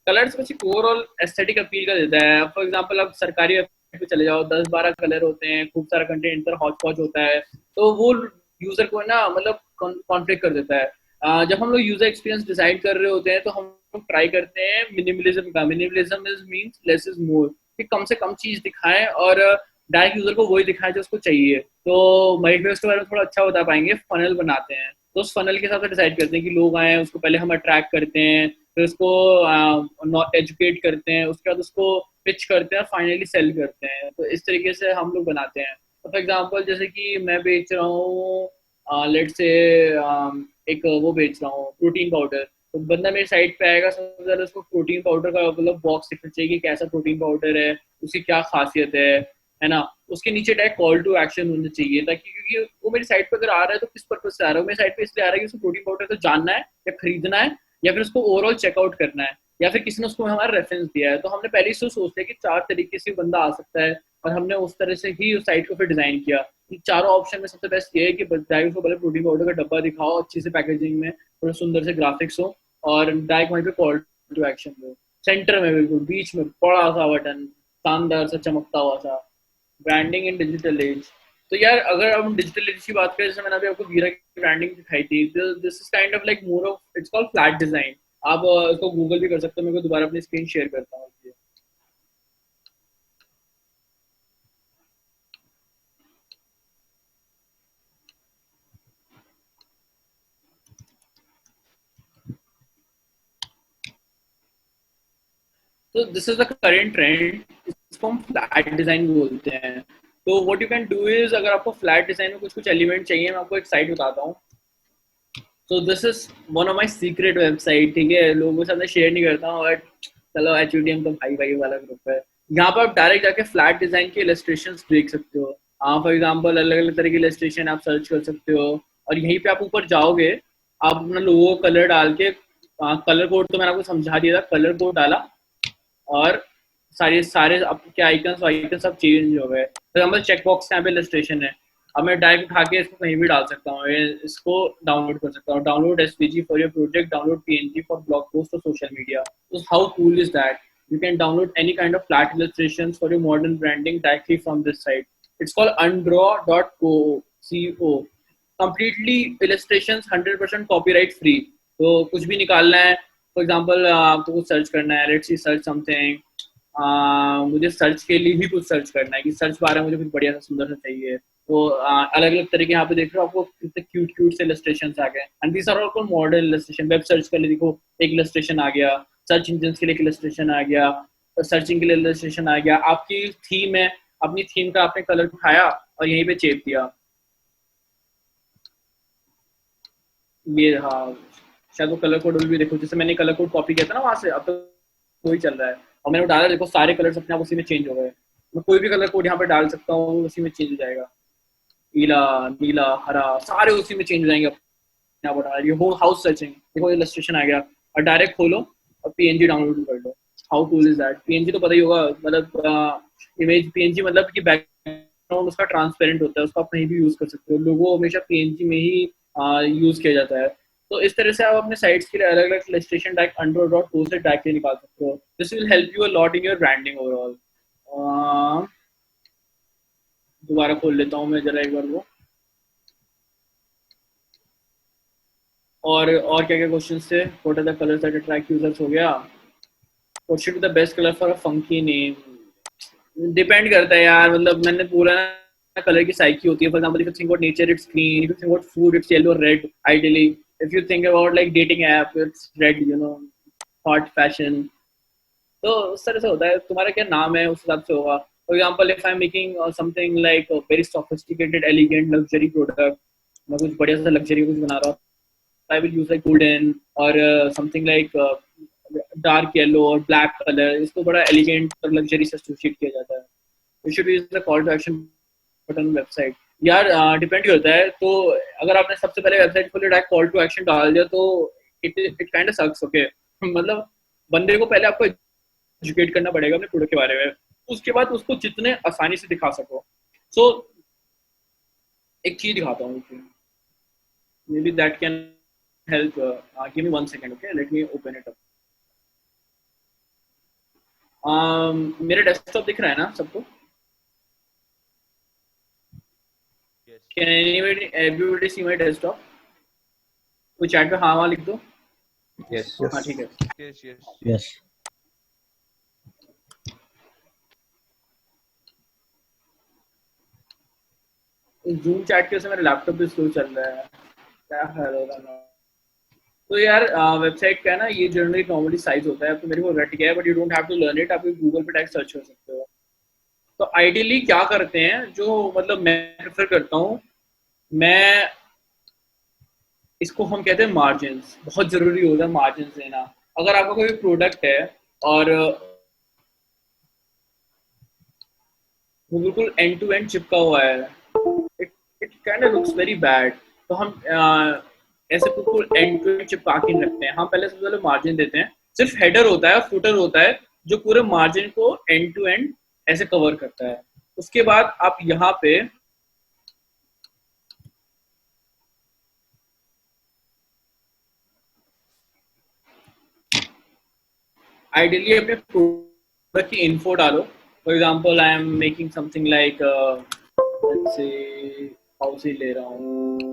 Colours कुछ overall aesthetic appeal कर देता है। फॉर एग्जांपल आप सरकारी वेबसाइट पे चले जाओ, 10-12 कलर होते हैं, खूब सारा कंटेंट पर हौच पौच होता है, तो वो यूजर को ना मतलब कॉन्फ्लिक्ट कर देता है। जब हम लोग यूजर एक्सपीरियंस डिजाइन कर रहे होते हैं तो हम लोग ट्राई करते हैं मिनिमलिज्म का। Minimalism is means less is more, कि कम से कम चीज दिखाएं और डायरेक्ट यूजर को वही दिखाएं जो उसको चाहिए। तो मल्टीप्लेक्स के बारे में थोड़ा अच्छा बता पाएंगे। फनल बनाते हैं, तो उस फनल के हिसाब से डिसाइड करते हैं कि लोग आए, उसको पहले हम अट्रैक्ट करते हैं, फिर उसको एजुकेट करते हैं, उसके बाद उसको पिच करते हैं, फाइनली सेल करते हैं। तो इस तरीके से हम लोग बनाते हैं। तो फॉर एग्जांपल जैसे कि मैं बेच रहा हूँ, लेट से एक वो बेच रहा हूँ प्रोटीन पाउडर, तो बंदा मेरी साइट पे आएगा, सबसे पहले उसको प्रोटीन पाउडर का मतलब बॉक्स दिखना चाहिए कि कैसा प्रोटीन पाउडर है, उसकी क्या खासियत है ना। उसके नीचे डायरेक्ट कॉल टू एक्शन होना चाहिए, ताकि क्योंकि वो मेरी साइट पे अगर आ रहा है तो किस पर्पज से आ रहा है, वो मेरी साइट पे इसलिए आ रहा है कि उसको प्रोटीन पाउडर तो जानना है या खरीदना है, या फिर उसको ओवरऑल चेकआउट करना है, या फिर किसी ने उसको हमारा रेफरेंस दिया है। तो हमने पहले ही सोच लिया कि 4 तरीके से बंदा आ सकता है, और हमने उस तरह से ही उस साइट को फिर डिजाइन किया कि चारों ऑप्शन में सबसे बेस्ट ये है कि डायरेक्ट को पहले प्रोटीन पाउडर का डब्बा दिखाओ अच्छी से पैकेजिंग में, थोड़ा सुंदर से ग्राफिक्स हो, और डायरेक्ट वहीं पे कॉल टू एक्शन हो, सेंटर में बिल्कुल बीच में बड़ा सा बटन, शानदार सा चमकता हुआ सा। ब्रांडिंग इन डिजिटल एज। तो यार अगर हम डिजिटल एज की बात करें, जैसे मैंने अभी आपको वीरा की ब्रांडिंग दिखाई थी, this is kind of like more of, it's called flat design. आप इसको गूगल भी कर सकते हो, मैं को दोबारा अपनी स्क्रीन शेयर करता हूँ। तो this is the current trend, इसको हम फ्लैट डिजाइन बोलते हैं। तो what you can do is, अगर आपको फ्लैट डिजाइन में कुछ कुछ एलिमेंट चाहिए, मैं आपको एक साइट बताता हूँ। तो this is one of my secret website, ठीक है, लोगों के साथ मैं शेयर नहीं करता हूँ, बट चलो एचयूडीएम तो भाई भाई वाला ग्रुप है। यहाँ पर आप डायरेक्ट जाके फ्लैट डिजाइन के इलस्ट्रेशन देख सकते हो। फॉर एग्जाम्पल अलग अलग तरह के इलस्ट्रेशन आप सर्च कर सकते हो, और यहीं पे आप ऊपर जाओगे, आप अपना लोगो कलर डाल के, कलर कोड तो मैंने आपको समझा दिया था, कलर कोड डाला, और सारे सारे आपके आइकन वाइकन सब चेंज हो गए। फॉर एग्जाम्पल चेक बॉक्स यहाँ पे इलस्ट्रेशन है, अब मैं डायरेक्ट उठा के इसको कहीं भी डाल सकता हूँ, इसको डाउनलोड कर सकता हूँ, download SVG for your project, download PNG for blog post और सोशल मीडिया। तो how cool is that, you can download any kind of flat illustrations for your modern branding directly from this site. It's called undraw.co. Completely illustrations 100% copyright free. तो कुछ भी निकालना है, for example आपको कुछ search करना है, लेट्स सी सर्च समथिंग, मुझे सर्च के लिए ही कुछ सर्च करना है कि सर्च बार मुझे कुछ बढ़िया सा सुंदर सा चाहिए। तो अलग अलग तरीके यहाँ पे देख रहे हो, आपको कितने क्यूट क्यूट से इलस्ट्रेशन आ गए, and these are all modern illustration. Web search के लिए देखो एक इलस्ट्रेशन आ गया, सर्च इंजन के लिए एक इलस्ट्रेशन आ गया, सर्चिंग के लिए इलस्ट्रेशन आ गया, आपकी थीम है, अपनी थीम का आपने कलर उठाया और यहीं पे चेप दिया। ये हाँ, शायद वो कलर कोड भी देखो, जैसे मैंने कलर कोड कॉपी किया था ना वहां से, अब तो वही चल रहा है, और मैंने डाला, देखो सारे कलर्स अपने आप उसी में चेंज हो गए। मैं कोई भी कलर कोड यहाँ पे डाल सकता हूँ, उसी में चेंज हो जाएगा, पीला, नीला, हरा, सारे उसी में चेंज हो जाएंगे अपने आप। बता, ये होल हाउस सर्चिंग, देखो इलस्ट्रेशन आ गया, और डायरेक्ट खोलो और पीएनजी डाउनलोड कर लो। How cool is that. PNG तो पता ही होगा, मतलब इमेज पीएनजी मतलब कि बैकग्राउंड उसका ट्रांसपेरेंट होता है, उसको आप कहीं भी यूज कर सकते हो, लोगो हमेशा पीएनजी में ही यूज किया जाता है। तो इस तरह से आप अपने साइट्स के लिए अलग अलग इलस्ट्रेशन टैग अंडर डॉट को से टैग के निकाल सकते हो। This will help you a lot in your branding overall. दोबारा खोल लेता हूँ मैं जरा एक बार वो। और क्या क्या क्वेश्चन थे, what are the colours that attract users हो गया, what should be the best colour for a funky name. Depend करता है यार, मतलब मैंने पूरा कलर की साइकी होती है। For example if you think about nature it's green, if you think about food it's yellow red ideally, if you think about like dating app it's red, you know, hot fashion. तो उस तरह से होता है, तुम्हारा क्या नाम है उस हिसाब से होगा। For example if I am making something like very sophisticated elegant luxury product, मैं कुछ बढ़िया सा लग्जरी कुछ बना रहा हूँ, I will use like golden or something like dark yellow or black color, इसको बड़ा एलिगेंट और लग्जरी से एसोसिएट किया जाता है। You should use the call to action button website. यार डिपेंड करता है, तो अगर आपने सबसे पहले वेबसाइट खोले डायरेक्ट कॉल टू एक्शन डाल दिया तो it kind of sucks, okay. मतलब बंदे को पहले आपको एजुकेट करना पड़ेगा अपने प्रोडक्ट के बारे में, उसके बाद उसको जितने आसानी से दिखा सको। सो एक चीज दिखाता हूँ, may be that can help. Give me 1 second, okay? Let me open it up. मेरा डेस्कटॉप दिख रहा है ना सबको? Yes. Can anybody everybody see my desktop? कोई चैट पे हाँ वहाँ लिख दो। Yes. हाँ ठीक है। Yes. Yes. Yes. Zoom chat के वजह से मेरा लैपटॉप भी स्लो चल रहा है, क्या हाल होगा ना। तो यार वेबसाइट का है ना, ये जनरली नॉर्मली साइज होता है, तो मेरे को रट गया है, but you don't have to learn it. आप गूगल पे टैग सर्च कर सकते हो। तो आइडियली क्या करते हैं, जो मतलब मैं प्रेफर करता हूँ, मैं इसको हम कहते हैं मार्जिन्स। बहुत जरूरी होता है मार्जिन्स लेना। अगर आपका कोई प्रोडक्ट है और वो बिल्कुल एंड टू एंड चिपका हुआ है, it it kind of looks very bad. तो हम ऐसे बिल्कुल एंड टू एंड चिपका के नहीं रखते हैं। हम पहले सबसे पहले मार्जिन देते हैं। सिर्फ हेडर होता है, फुटर होता है, जो पूरे मार्जिन को एंड टू एंड ऐसे कवर करता है। उसके बाद आप यहाँ पे आइडियली अपने प्रोडक्ट की इन्फो डालो। For example I am making something like let's say house ही ले रहा हूँ।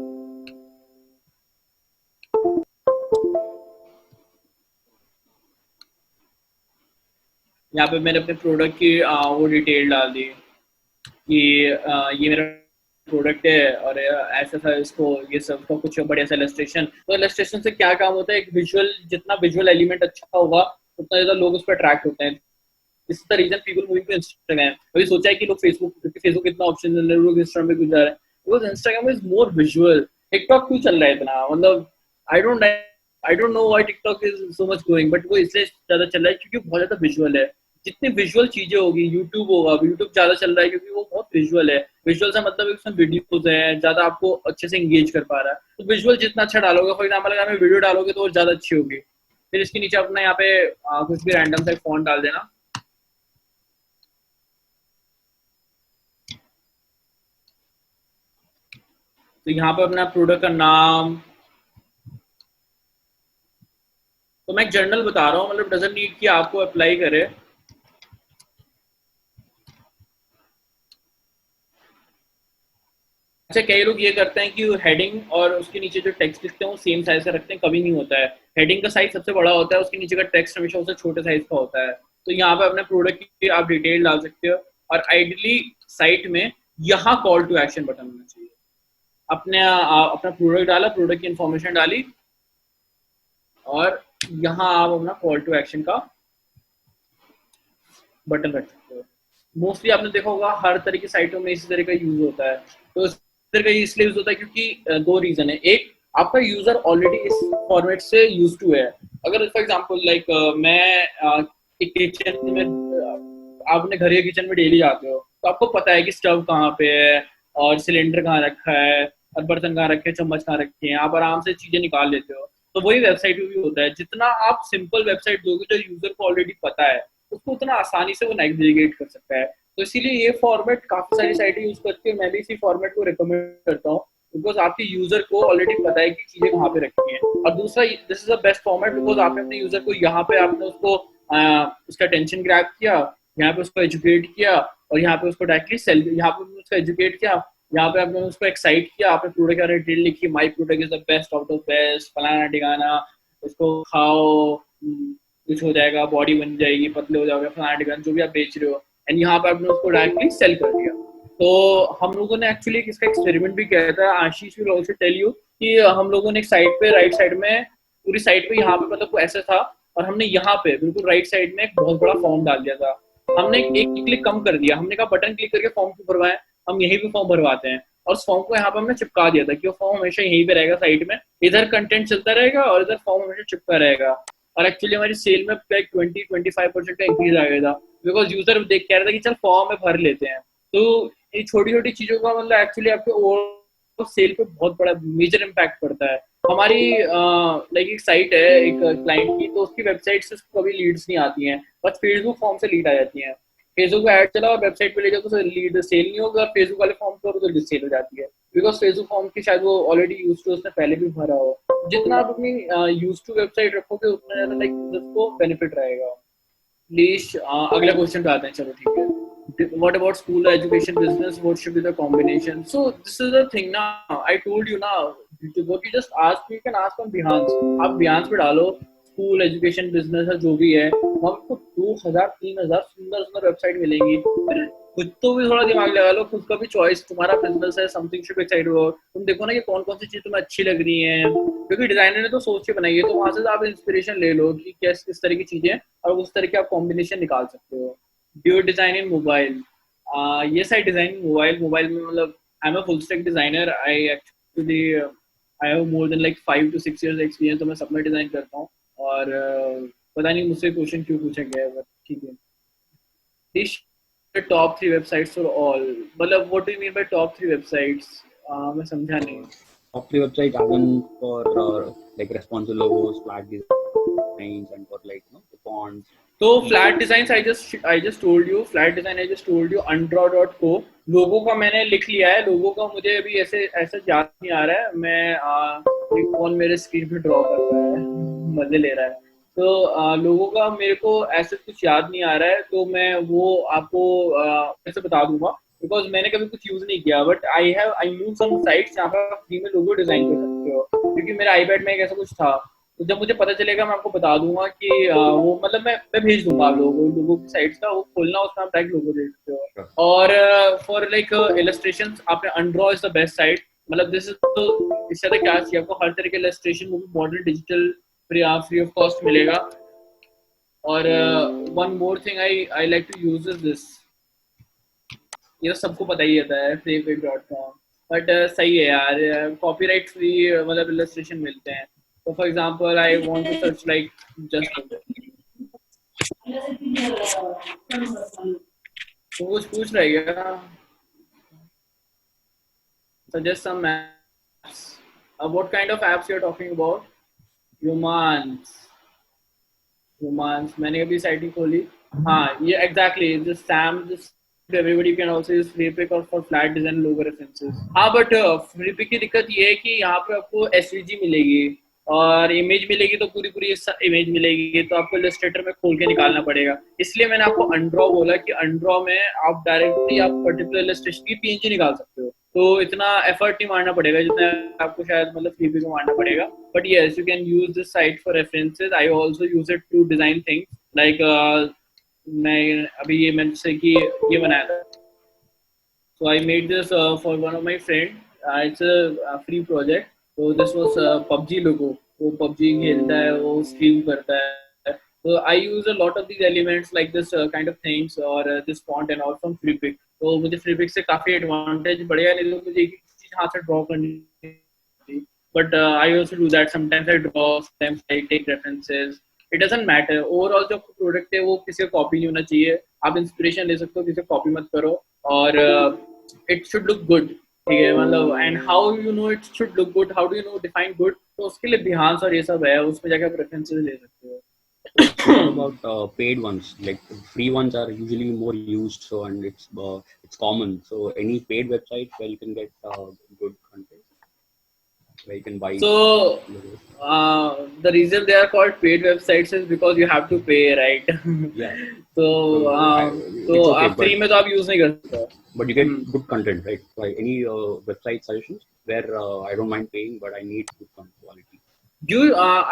यहाँ पे मैंने अपने प्रोडक्ट की वो डिटेल डाल दी कि ये मेरा प्रोडक्ट है और ऐसा था इसको, ये सब का कुछ बढ़िया सा इलस्ट्रेशन। तो इलस्ट्रेशन से क्या काम होता है, एक विजुअल, जितना विजुअल एलिमेंट अच्छा होगा उतना ज्यादा लोग उस पर अट्रैक्ट होते हैं। This is the reason people moving to Instagram. अभी सोचा है कि लोग फेसबुक, क्योंकि फेसबुक इतना ऑप्शन है, लोग इंस्टाग्राम पे क्यों जा रहे हैं, because Instagram is more visual. TikTok क्यों चल रहा है इतना, मतलब I don't know why TikTok is so much growing, but वो इसलिए ज्यादा चल रहा है क्योंकि बहुत ज्यादा विजुअल है। जितनी विजुअल चीजें होगी, यूट्यूब होगा, यूट्यूब ज्यादा चल रहा है क्योंकि वो बहुत विजुअल है। विजुअल से मतलब उसमें वीडियोज है, ज्यादा आपको अच्छे से इंगेज कर पा रहा है। तो विजुअल जितना अच्छा डालोगे, फॉर एग्जाम्पल अगर हमें वीडियो डालोगे तो वो ज्यादा अच्छी होगी। फिर इसके नीचे अपना यहाँ पे कुछ भी रैंडम सा फॉन्ट डाल देना। तो यहाँ पे अपना प्रोडक्ट का नाम, तो मैं एक जर्नल बता रहा हूँ, मतलब डजंट नीड कि आपको अप्लाई करे। अच्छा, कई लोग ये करते हैं कि हेडिंग और उसके नीचे जो टेक्स्ट लिखते हैं वो सेम साइज का रखते हैं, कभी नहीं होता है। हेडिंग का साइज सबसे बड़ा होता है, उसके नीचे का टेक्स्ट हमेशा उससे छोटे साइज का होता है। तो यहाँ पे अपने प्रोडक्ट की आप डिटेल डाल सकते हो, और आइडियली साइट में यहाँ कॉल टू एक्शन बटन होना चाहिए। अपना प्रोडक्ट डाला, प्रोडक्ट की इंफॉर्मेशन डाली, और यहाँ आप अपना कॉल टू एक्शन का बटन रख सकते हो। मोस्टली आपने देखा होगा हर तरह की साइटों में इसी तरह का यूज होता है। तो इस तरह का इसलिए यूज होता है क्योंकि दो रीजन है। एक, आपका यूजर ऑलरेडी इस फॉर्मेट से यूज टू है। अगर फॉर एग्जांपल लाइक मैं एक किचन में, आप अपने घर के किचन में डेली जाते हो, तो आपको पता है कि स्टव कहाँ पे है और सिलेंडर कहाँ रखा है और बर्तन कहाँ रखे हैं, चम्मच कहाँ रखे हैं, आप आराम से चीजें निकाल लेते हो। तो वही वेबसाइट में भी होता है। जितना आप सिंपल वेबसाइट दोगे जो यूजर को ऑलरेडी पता है, उसको उतना आसानी से वो नेविगेट कर सकता है। तो इसीलिए ये फॉर्मेट काफी सारी साइटें यूज करती है, मैं भी इसी फॉर्मेट को रिकमेंड करता हूँ, बिकॉज आपके यूजर को ऑलरेडी पता है कि चीजें कहाँ पे रखी हैं। और दूसरा, this is the best format because आपने अपने यूजर को यहाँ पे आपने उसको उसका टेंशन ग्रैब किया, यहाँ पे उसको एजुकेट किया, और यहाँ पे उसको डायरेक्टली सेल, यहाँ पे उसको एजुकेट किया, यहाँ पे आपने उसको एक्साइट किया, आपने प्रोडक्ट का डिटेल लिखी, my product is the best of the best, फलाना ठिकाना, इसको खाओ, कुछ हो जाएगा, बॉडी बन जाएगी, पतले हो जाओगे, फलाना ठिकाना, जो भी आप बेच रहे हो। एंड यहाँ पे आपने उसको डायरेक्टली सेल कर दिया। तो हम लोगों ने एक्चुअली इसका एक्सपेरिमेंट भी किया था। आशीष विल ऑल्सो टेल यू कि हम लोगों ने एक साइड पे, राइट साइड में, पूरी साइड पे यहाँ पे मतलब वो ऐसा था, और हमने यहाँ पे बिल्कुल राइट साइड में एक बहुत बड़ा फॉर्म डाल दिया था। हमने एक क्लिक कम कर दिया, हमने कहा बटन क्लिक करके फॉर्म क्यों भरवाएं, हम यहीं पे फॉर्म भरवाते हैं। और उस फॉर्म को यहाँ पे हमने चिपका दिया था कि वो फॉर्म हमेशा यहीं पे रहेगा साइड में, इधर कंटेंट चलता रहेगा और इधर फॉर्म हमेशा चिपका रहेगा। और एक्चुअली हमारी सेल में 20-25% का इंक्रीज आ गया था, बिकॉज यूजर देख कह रहा था कि चल फॉर्म में भर लेते हैं। तो ये छोटी छोटी चीजों का मतलब एक्चुअली आपके ओवरऑल सेल पे बहुत बड़ा मेजर इम्पैक्ट पड़ता है। हमारी लाइक एक साइट है एक क्लाइंट की, तो उसकी वेबसाइट से कभी लीड्स नहीं आती हैं, बस फेसबुक फॉर्म से लीड आ जाती हैं। फेसबुक पे ऐड चला और वेबसाइट पे ले जाओ तो लीड सेल नहीं होगा, फेसबुक वाले फॉर्म करो तो लीड सेल हो जाती है, बिकॉज फेसबुक फॉर्म की शायद वो ऑलरेडी यूज टू, उसने पहले भी भरा हो। जितना आप अपनी यूज टू वेबसाइट रखोगे उतना ज्यादा लाइक यूजर्स को बेनिफिट रहेगा। लीश अगले क्वेश्चन पे आते हैं, चलो ठीक है. What about school education business? What should be the combination? So this is the thing now. I told you now. What you just asked me, you can ask on Behance. आप Behance पे डालो school education business है जो भी है, वहाँ आपको 2,000 3,000 सुंदर सुंदर वेबसाइट मिलेंगी. फिर खुद तो भी थोड़ा दिमाग लगा लो, खुद का भी चॉइस, तुम्हारा बिजनेस है, something should be excited about. तुम देखो ना कि कौन कौन सी चीज तुम्हें अच्छी लग रही है, क्योंकि डिजाइनर ने तो सोच के बनाई है, तो वहां से आप इंस्पिरेशन ले लो कि किस तरह की चीजें, और उस तरह के आप कॉम्बिनेशन निकाल सकते हो. Do you design in mobile? Yes, I design in mobile. Mobile में मतलब I'm a full stack designer. I actually I have more than like 5 to 6 years experience. तो मैं सब में डिजाइन करता हूँ. और पता नहीं मुझसे क्वेश्चन क्यों पूछा गया है, but ठीक है. This the top 3 websites for all. मतलब what do you mean by top 3 websites? मैं समझा नहीं. Top 3 websites are one for like responsive logos, flat designs, and for like the fonts. तो flat design I just told you, flat design I just told you, undraw.co. लोगो का मैंने लिख लिया है. लोगो का मुझे अभी ऐसे याद नहीं आ रहा है. मैं कौन मेरे स्क्रीन पे ड्रॉ कर रहा है, मजे ले रहा है. तो लोगो का मेरे को ऐसे कुछ याद नहीं आ रहा है, तो मैं वो आपको ऐसे बता दूंगा, बिकॉज मैंने कभी कुछ यूज नहीं किया. But I use some sites जहाँ पर फ्री में लोगो डिजाइन कर सकते हो, क्योंकि मेरे आईपैड में एक ऐसा कुछ था. तो जब मुझे पता चलेगा मैं आपको बता दूंगा कि वो मतलब मैं भेज दूंगा आप लोगों की साइट्स का, वो खोलना, उसमें आप डायरेक्ट लोगो देख सकते हो. और फॉर लाइक इलस्ट्रेशंस आपने अनड्रॉ इज द बेस्ट साइट. मतलब दिस इज, तो इससे ज्यादा क्या चाहिए आपको, हर तरह के इलस्ट्रेशन वो भी modern digital free of cost मिलेगा. और one more thing I like to use is this. ये सबको पता ही रहता है, freepik.com. बट सही है यार, कॉपीराइट फ्री मतलब इलस्ट्रेशन मिलते हैं. So for example, I want to search like just कुछ पूछ रहा है क्या? Suggest some apps. What kind of apps you're talking about? Romance. मैंने अभी साइट ही खोली. हाँ, ये exactly. Just Sam, just everybody can also use Freepik or for flat design logo references. हाँ, but Freepik की दिक्कत ये है कि यहाँ पे आपको SVG मिलेगी और इमेज मिलेगी, तो पूरी इमेज मिलेगी, तो आपको इलस्ट्रेटर में खोल के निकालना पड़ेगा. इसलिए मैंने आपको अनड्रॉ बोला कि अनड्रॉ में आप डायरेक्टली आप पर्टिकुलर इलस्ट्रेशन की पीएनजी निकाल सकते हो, तो इतना एफर्ट नहीं मारना पड़ेगा जितना आपको शायद मतलब फ्रीपिक में मारना पड़ेगा. But yes, you can use this site for references. I also use it to design things like मैं अभी ये मैंने जैसे कि ये बनाया था. So I made this for one of my friend. It's a free project. So this was PUBG logo. वो PUBG खेलता है, वो स्ट्रीम करता है. So I use a lot of these elements like this kind of things or this font and all from Freepik. तो मुझे Freepik से काफी एडवांटेज बढ़िया, नहीं तो मुझे एक चीज हाथ से ड्रॉ करनी थी. But I also do that. Sometimes I draw, sometimes I take references. It doesn't matter. Overall जो प्रोडक्ट है वो किसी का कॉपी नहीं होना चाहिए. आप इंस्पिरेशन ले सकते हो, किसी का कॉपी मत करो. और it should look good. ठीक है, मतलब and how you know it should look good, how do you know define good, तो उसके लिए Behance और ये सब है, उसमें जाकर आप रेफरेंसेस ले सकते हो. About paid ones, like free ones are usually more used, so and it's common. So any paid website where you can get good content, where you can buy. So the reason they are called paid websites is because you have to pay, right? Yeah. तो okay, आप free में तो आप use नहीं कर सकते. But you get good content, right? Like any website suggestions where I don't mind paying, but I need good quality.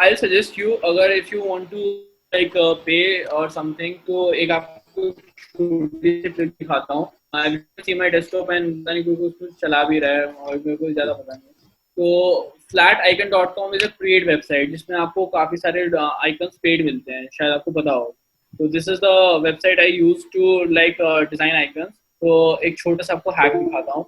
I'll suggest you, अगर if you want to like pay or something, तो एक आपको छोटी सी trick दिखाता हूँ. I see my desktop and पता नहीं कोई कुछ चला भी रहा है और मेरे को ज़्यादा पता नहीं. तो flaticon.com is a paid website जिसमें आपको काफी सारे icons paid मिलते हैं, शायद आपको पता हो. तो this is the website I use to like design icons. तो एक छोटा सा आपको हैक दिखाता हूँ.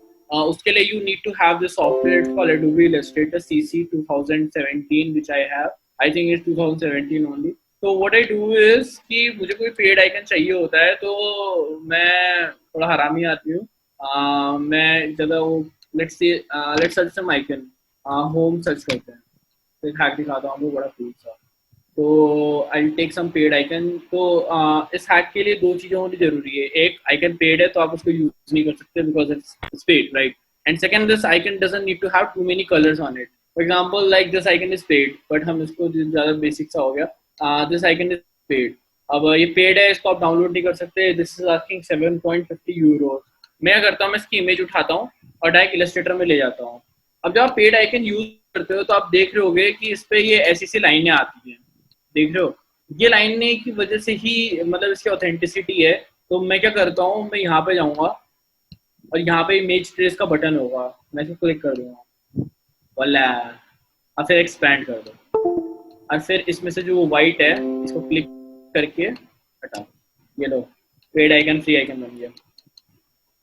उसके लिए you need to have this software. It's called Adobe Illustrator CC 2017, which I have. I think it's 2017 only. So what I do is कि मुझे कोई पेड आइकन चाहिए होता है, तो मैं थोड़ा हरामी आती हूँ. मैं ज़्यादा वो let's search some icon. Home search करते हैं. तो एक हैक दिखाता हूँ, वो बड़ा कूल सा. तो I take some paid icon. तो इस हैक के लिए 2 चीजें होनी जरूरी है. एक, आइकन पेड है तो आप उसको यूज नहीं कर सकते because it's paid, right. And second, this icon doesn't need to have too many colours on it. For example like this icon is paid, but हम इसको ज्यादा बेसिक सा हो गया. दिस आइकन इज पेड, अब ये पेड है, इसको आप डाउनलोड नहीं कर सकते। This is asking 7.50 euro. मैं क्या करता हूँ, मैं इसकी इमेज उठाता हूँ और डायरेक्ट इलस्ट्रेटर में ले जाता हूँ। अब जब आप पेड आइकन यूज करते हो तो आप देख रहे होगे कि इस पे ये ऐसी सी लाइनें आती हैं, देख रहे हो? ये लाइनें की वजह से ही मतलब इसकी ऑथेंटिसिटी है। तो मैं क्या करता हूँ, मैं यहाँ पे जाऊँगा और यहाँ पे इमेज ट्रेस का बटन होगा, मैं इसको क्लिक कर दूंगा, वाला, और फिर एक्सपैंड कर दो, और फिर इसमें से जो वाइट है इसको क्लिक करके हटा, ये लो, पेड आइकन फ्री आइकन बन गया।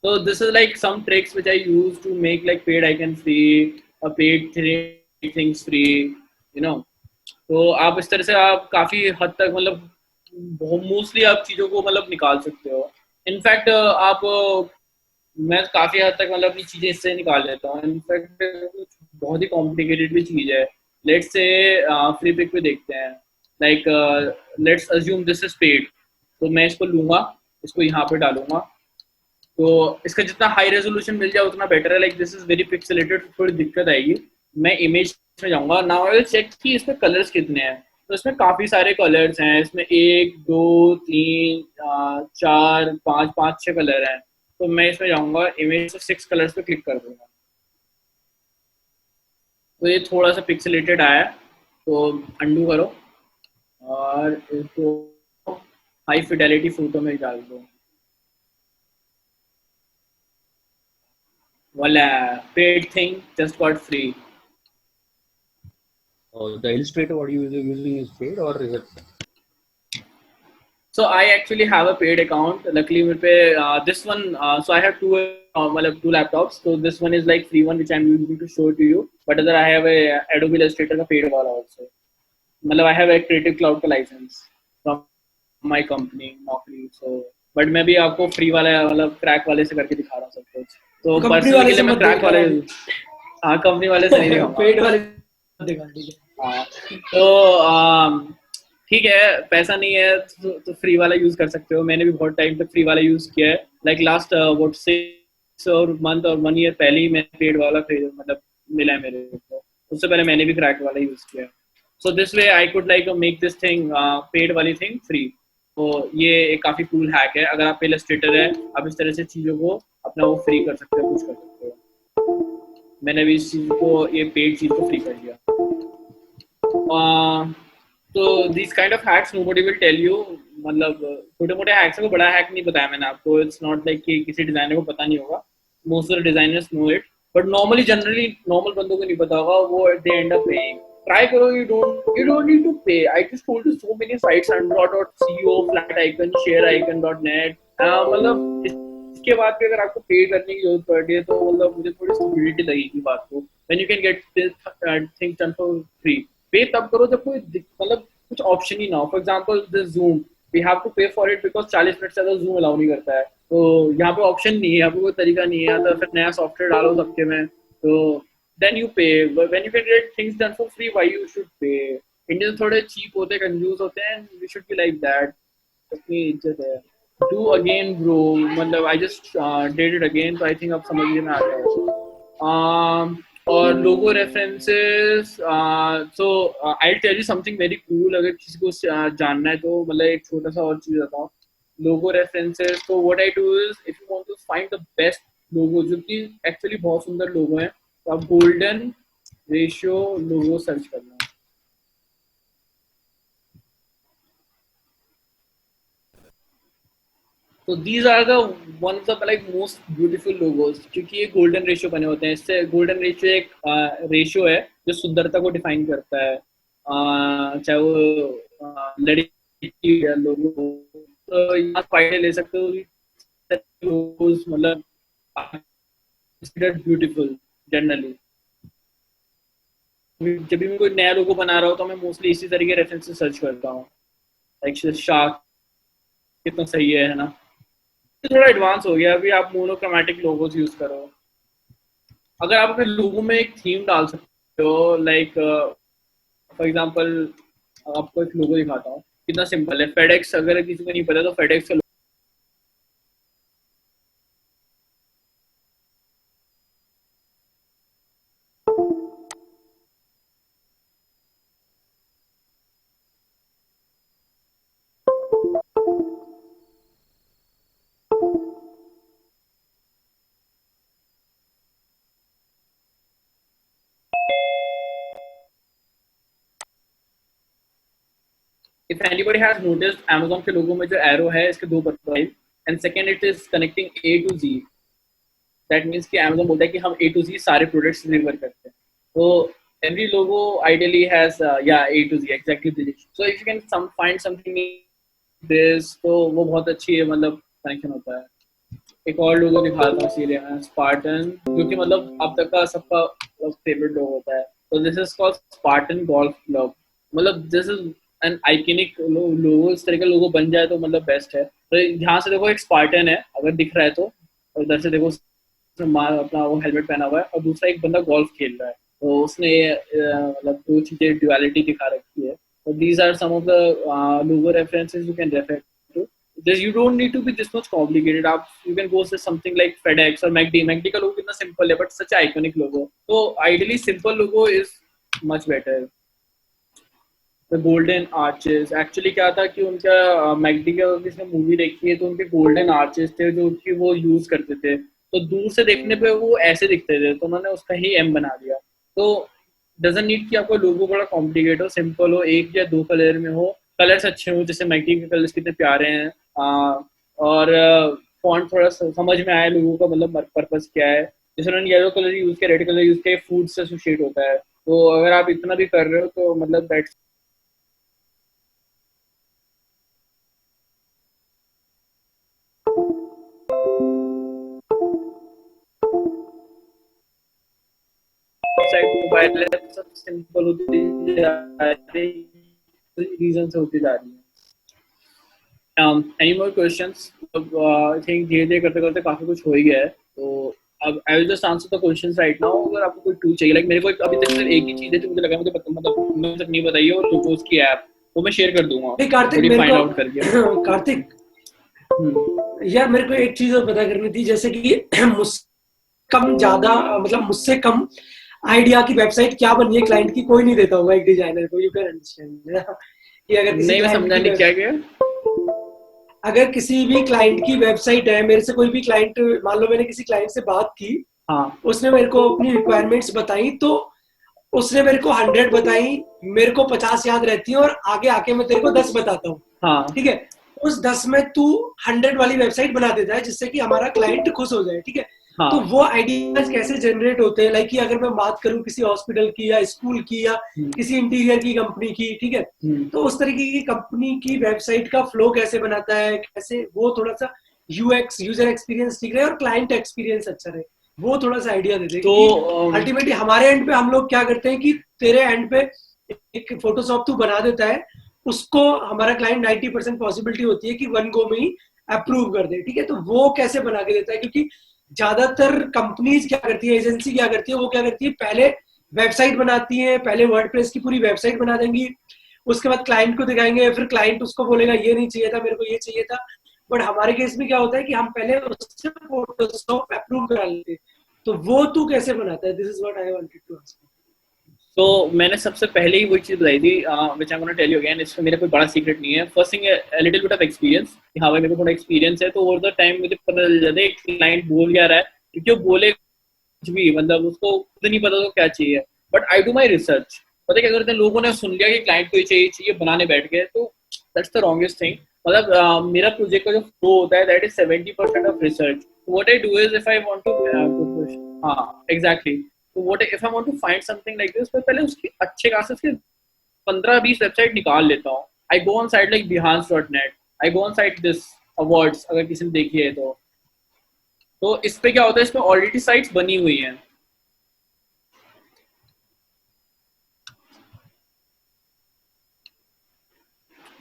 So this is like some tricks which I use to make like paid icon free, a paid three things free, you know. तो आप इस तरह से आप काफी हद तक मतलब मोस्टली आप चीजों को मतलब निकाल सकते हो। इनफैक्ट आप मैं काफी हद तक मतलब अपनी चीजें इससे निकाल लेता हूँ। इनफैक्ट बहुत ही कॉम्प्लिकेटेड भी चीज है। लेट्स से फ्री पिक पे देखते हैं, like let's assume this is paid. तो मैं इसको लूंगा, इसको यहाँ पे डालूंगा, तो इसका जितना हाई रेजोल्यूशन मिल जाए उतना बेटर है। Like this is very pixelated, थोड़ी दिक्कत आएगी। मैं इमेज में जाऊंगा, नाउ आई विल चेक कि इसमें कलर्स कितने हैं। तो इसमें काफी सारे कलर्स हैं, इसमें एक दो तीन चार पाँच, पाँच छह कलर हैं। तो मैं इसमें जाऊंगा, इमेज से 6 कलर्स पे क्लिक कर दूंगा। तो ये थोड़ा सा पिक्सेलेटेड आया है, तो अंडू करो और इसको हाई फिडेलिटी फोटो में डाल दो। वाला, paid thing just got free. The Illustrator, what you using is paid or is it? So I actually have a paid account. Luckily, मेरे पे this one. So I have two मतलब two laptops. So this one is like free one which I'm using to show to you. But other I have a Adobe Illustrator का paid वाला also. मतलब I have a Creative Cloud का license from my company नौकरी। So but मैं भी आपको free वाला मतलब क्रैक वाले से करके दिखा रहा हूँ सब कुछ। तो कंपनी पर्सनल वाले के से लिए मैं मत क्रैक वाले, हाँ कंपनी वाले से नहीं दिखाऊंगा। पेड वाले दिखा, ठीक है। हाँ, तो ठीक है, पैसा नहीं है तो फ्री वाला यूज कर सकते हो। मैंने भी बहुत टाइम तक फ्री वाला यूज किया है। लाइक लास्ट व्हाट 6 मंथ और 1 ईयर पहले ही मैंने पेड वाला मतलब मिला है मेरे को। उससे पहले मैंने भी क्रैक वाला यूज किया है। So this way I could like make this thing paid वाली थिंग फ्री। तो ये एक काफी कूल हैक है। अगर आप इलस्ट्रेटर है, आप इस तरह से चीजों को अपना वो फ्री कर सकते हो, कुछ कर सकते हो। मैंने भी इस चीज को, ये पेड चीज को फ्री कर दिया। तो this kind of hacks nobody will tell you. मतलब छोटे मोटे हैक्स को, बड़ा हैक नहीं बताया मैंने आपको। इट्स नॉट लाइक कि किसी डिजाइनर को पता नहीं होगा। Most of the designers know it, but normally generally normal बंदों को नहीं पता होगा। वो they end up paying. Try करो, you don't need to pay. I just told you so many sites, android.co, flat icon, share icon .net। मतलब इसके बाद भी अगर आपको पे करने की जरूरत पड़ रही है तो मतलब मुझे थोड़ी स्टूपिडिटी लगेगी बात को। When you can get things done for free, पे तब करो जब कोई मतलब कुछ ऑप्शन ही ना हो। For example this zoom, we have to pay for it because 40 minute से ज्यादा जूम अलाउ नहीं करता है। तो यहाँ पे ऑप्शन नहीं है, यहाँ पे कोई तरीका नहीं है, तो फिर नया सॉफ्टवेयर डालो सबके में। तो then you pay. When you can get things done for free, why you should pay? Indian थोड़े चीप होते हैं, कंजूस होते हैं, we should be like that. अपनी इज्जत है। डू अगेन ब्रो, मतलब I just did it again, तो आई थिंक अब समझ में आ गया होगा। और logo references, so I tell you something very cool. अगर किसी को जानना है तो मतलब एक छोटा सा और चीज बताऊँ। लोगो रेफरेंसेस, तो what I do is, if you want to find the best logo जो कि एक्चुअली बहुत सुंदर लोगो हैं, तो आप गोल्डन रेशियो लोगो सर्च करना। तो these are the one of the like most beautiful logos, क्योंकि ये गोल्डन रेशियो बने होते हैं। इससे गोल्डन रेशियो एक रेशियो है जो सुंदरता को डिफाइन करता है। चाहे वो लड़की या लोगो हो। तो यहाँ फायदे ले सकते हो। मतलब ब्यूटीफुल जनरली। जब भी मैं कोई नया लोगो बना रहा हूँ तो मैं मोस्टली इसी तरीके रेफरेंस से सर्च करता हूँ। लाइक शार्क कितना सही है ना? थोड़ा एडवांस हो गया। अभी आप मोनोक्रोमैटिक लोगोस यूज करो। अगर आप अपने लोगो में एक थीम डाल सकते हो, लाइक फॉर एग्जांपल आपको एक लोगो दिखाता हूँ, कितना सिंपल है। फेडेक्स, अगर किसी को नहीं पता तो फेडेक्स का if anybody has noticed, Amazon के लोगों में जो arrow है इसके दो पर्पस है, and second it is connecting A to Z. That means कि Amazon बोलता है कि हम A to Z सारे products deliver करते हैं. तो every logo ideally has A to Z exactly this. So if you can find something this, तो वो बहुत अच्छी है, मतलब कनेक्शन होता है. एक और लोगो दिखाता हूँ सीरिया में, स्पार्टन, जो कि मतलब अब तक का सबका फेवरेट लोगो होता है. तो this is called Spartan golf club. मतलब दिस इज एन आइकनिक लोगो. इस तरह का लोगो बन जाए तो मतलब बेस्ट है. तो यहाँ से देखो एक स्पार्टन है अगर दिख रहा है तो, और इधर से देखो अपना वो हेलमेट पहना हुआ है, और दूसरा एक बंदा गोल्फ खेल रहा है. तो उसने मतलब दो चीजें ड्युअलिटी दिखा रखी है. तो these are some of the logo references you can refer. You don't need to be this much complicated. You can go with something like FedEx or McD. McD का logo कितना simple है, but such an iconic logo. So ideally simple logo is much better. The golden arches. Actually क्या था कि उनका McD का किसने movie देखी है तो उनके golden arches थे जो कि वो यूज करते थे. तो दूर से देखने पे वो ऐसे दिखते थे, तो उन्होंने उसका ही M बना दिया. तो doesn't need कि आपको लोगो बड़ा कॉम्प्लिकेट हो, सिंपल हो, एक या दो कलर में हो, कलर्स अच्छे हो, जैसे मैकडी के कलर्स कितने प्यारे हैं. और फॉन्ट थोड़ा समझ में आया लोगों का, मतलब पर्पस क्या है. जैसे उन्होंने येलो कलर यूज किया, रेड कलर यूज किया, फूड से एसोसिएट होता है. तो अगर आप इतना भी कर रहे हो तो मतलब दैट्स मोबाइल सब सिंपल होती जा रही, रीजन से होती जा रही है. Any more questions? I think धीरे-धीरे करते-करते काफी कुछ हो ही गया है. तो अब I will just answer the questions right now. अगर आपको कोई टूल चाहिए, लाइक मेरे को अभी तक सिर्फ एक ही चीज है जो मुझे लगा, मुझे पता मतलब मैंने तक नहीं बताई है, और लोगोस की ऐप वो मैं शेयर कर दूंगा. कार्तिक मेरे को कार्तिक यार मेरे को एक चीज और पता करनी थी, जैसे कि कम ज्यादा मतलब मुझसे कम आइडिया की वेबसाइट क्या बनी है क्लाइंट की कोई नहीं देता होगा एक डिजाइनर को. यू कैन अंडरस्टैंड कि अगर नहीं मैं समझा नहीं क्या गया. अगर किसी भी क्लाइंट की वेबसाइट है, मेरे से कोई भी क्लाइंट, मान लो मैंने किसी क्लाइंट से बात की, हाँ, उसने मेरे को अपनी रिक्वायरमेंट्स बताई, तो उसने मेरे को 100 बताई, मेरे को 50 याद रहती है, और आगे आके मैं तेरे को 10 बताता हूँ. हाँ, ठीक है. उस 10 में तू 100 वाली वेबसाइट बना देता है जिससे कि हमारा क्लाइंट खुश हो जाए. ठीक है. हाँ. तो वो आइडियाज कैसे जनरेट होते हैं, लाइक कि अगर मैं बात करूं किसी हॉस्पिटल की या स्कूल की या किसी इंटीरियर की कंपनी की, ठीक है, तो उस तरीके की कंपनी की वेबसाइट का फ्लो कैसे बनाता है, कैसे वो थोड़ा सा यूएक्स यूजर एक्सपीरियंस ठीक रहे और क्लाइंट एक्सपीरियंस अच्छा रहे, वो थोड़ा सा आइडिया दे दे. तो अल्टीमेटली हमारे एंड पे हम लोग क्या करते हैं कि तेरे एंड पे एक फोटोशॉप तू बना देता है, उसको हमारा क्लाइंट 90% पॉसिबिलिटी होती है कि वन गो में ही अप्रूव कर दे. ठीक है. तो वो कैसे बना के देता है, क्योंकि ज्यादातर कंपनीज क्या करती है, एजेंसी क्या करती है, वो क्या करती है पहले वेबसाइट बनाती है, पहले वर्डप्रेस की पूरी वेबसाइट बना देंगी, उसके बाद क्लाइंट को दिखाएंगे, फिर क्लाइंट उसको बोलेगा ये नहीं चाहिए था, मेरे को ये चाहिए था. बट हमारे केस में क्या होता है कि हम पहले उससे फोटोशॉप अप्रूव करा लेते हैं. तो वो तू कैसे बनाता है? This is what I wanted to ask. तो मैंने सबसे पहले ही वही चीज बताई थी, which I am gonna tell you again. इसमें मेरा कोई बड़ा सीक्रेट नहीं है. First thing a little bit of experience, कि हाँ भाई मेरे को थोड़ा एक्सपीरियंस है, तो ओवर द टाइम मुझे पता चल जाता है क्लाइंट बोल क्या रहा है, क्योंकि वो बोले कुछ भी, मतलब उसको खुद नहीं पता तो क्या चाहिए. But I do my research. पता क्या करते हैं, लोगों ने सुन लिया कि क्लाइंट को ये चाहिए बनाने बैठ गए, तो दैट्स द रॉन्गेस्ट थिंग. मतलब मेरा प्रोजेक्ट का जो फ्लो होता है that is 70% of research. What I do is if I want to हाँ एग्जैक्टली. तो what if I want to find something like this, तो पहले उसकी अच्छे खासे उसके 15-20 वेबसाइट निकाल लेता हूँ. I go on site like behance.net, I go on site this awards, अगर किसी ने देखी है तो इस पे क्या होता है, इसमें ऑलरेडी साइट्स बनी हुई हैं.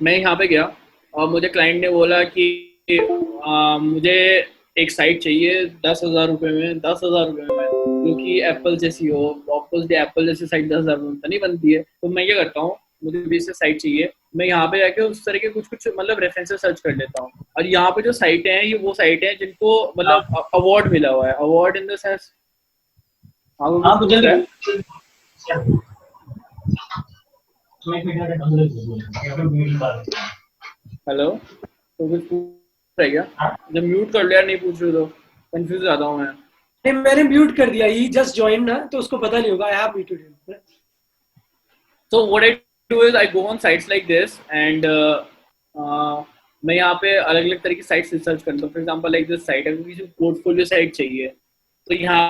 मैं यहाँ पे गया और मुझे क्लाइंट ने बोला कि मुझे एक साइट चाहिए 10,000 रुपये में, 10,000 रुपये में, जो कि एप्पल जैसी हो. ऑब्वियसली एप्पल जैसी साइट 10,000 रुपये में नहीं बनती है. तो मैं क्या करता हूँ, मुझे भी इससे साइट चाहिए, मैं यहाँ पे जाके उस तरह के कुछ मतलब रेफरेंसेस सर्च कर लेता हूँ. और यहाँ पे जो साइटें हैं, ये वो साइटें हैं जिनको मतलब अवार्ड मिला हुआ है. Award in the sense hello, तो कुछ पूछ रहा क्या? जब म्यूट कर लिया, नहीं पूछ रहे तो कंफ्यूज जाता हूँ मैं. नहीं, मैंने म्यूट कर दिया, ही जस्ट जॉइन ना, तो उसको पता नहीं होगा. I have muted him. So what I do is I go on sites like this and मैं यहाँ पे अलग अलग तरह की साइट्स रिसर्च करता हूँ. For example like this site, अगर किसी पोर्टफोलियो साइट चाहिए तो यहाँ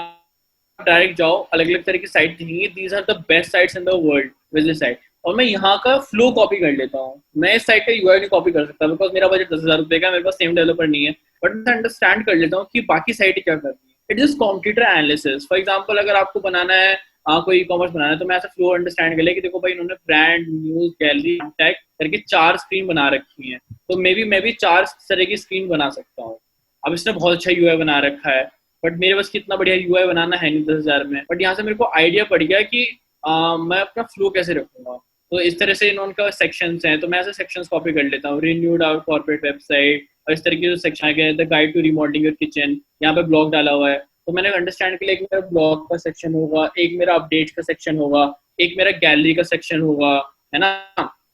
डायरेक्ट जाओ, अलग अलग तरह की साइट दिखेंगी, these are the best sites in the world, visit site. और मैं यहाँ का फ्लो कॉपी कर लेता हूँ. मैं इस साइट का यूआई नहीं कॉपी कर सकता बिकॉज मेरा बजट 10,000 रुपये का, मेरे पास सेम डेवलपर नहीं है, बट मैं अंडरस्टैंड कर लेता हूँ कि बाकी साइटें क्या कर रही है. It is computer analysis. For example अगर आपको बनाना है कोई ई कॉमर्स बनाना है तो मैं ऐसा फ्लो अंडरस्टैंड कर लिया कि देखो भाई इन्होंने ब्रांड, न्यूज, गैलरी, कॉन्टैक्ट करके 4 स्क्रीन बना रखी हैं, तो मैं भी 4 तरह की स्क्रीन बना सकता हूँ. अब इसने बहुत अच्छा यूआई बना रखा है बट मेरे पास कितना बढ़िया यूआई बनाना है नहीं 10,000 में. बट यहाँ से मेरे को आइडिया पड़ गया कि मैं अपना फ्लो कैसे रखूंगा. तो इस तरह से इनका सेक्शंस हैं तो मैं ऐसे सेक्शंस कॉपी कर लेता हूँ. रिन्यूड आवर कॉर्पोरेट वेबसाइट और इस तरह के जो सेक्शन है, the guide to remodelling your kitchen, यहाँ पे ब्लॉग डाला हुआ है. तो मैंने अंडरस्टैंड किया एक मेरा ब्लॉग का सेक्शन होगा, एक मेरा अपडेट का सेक्शन होगा, एक मेरा गैलरी का सेक्शन होगा, है ना.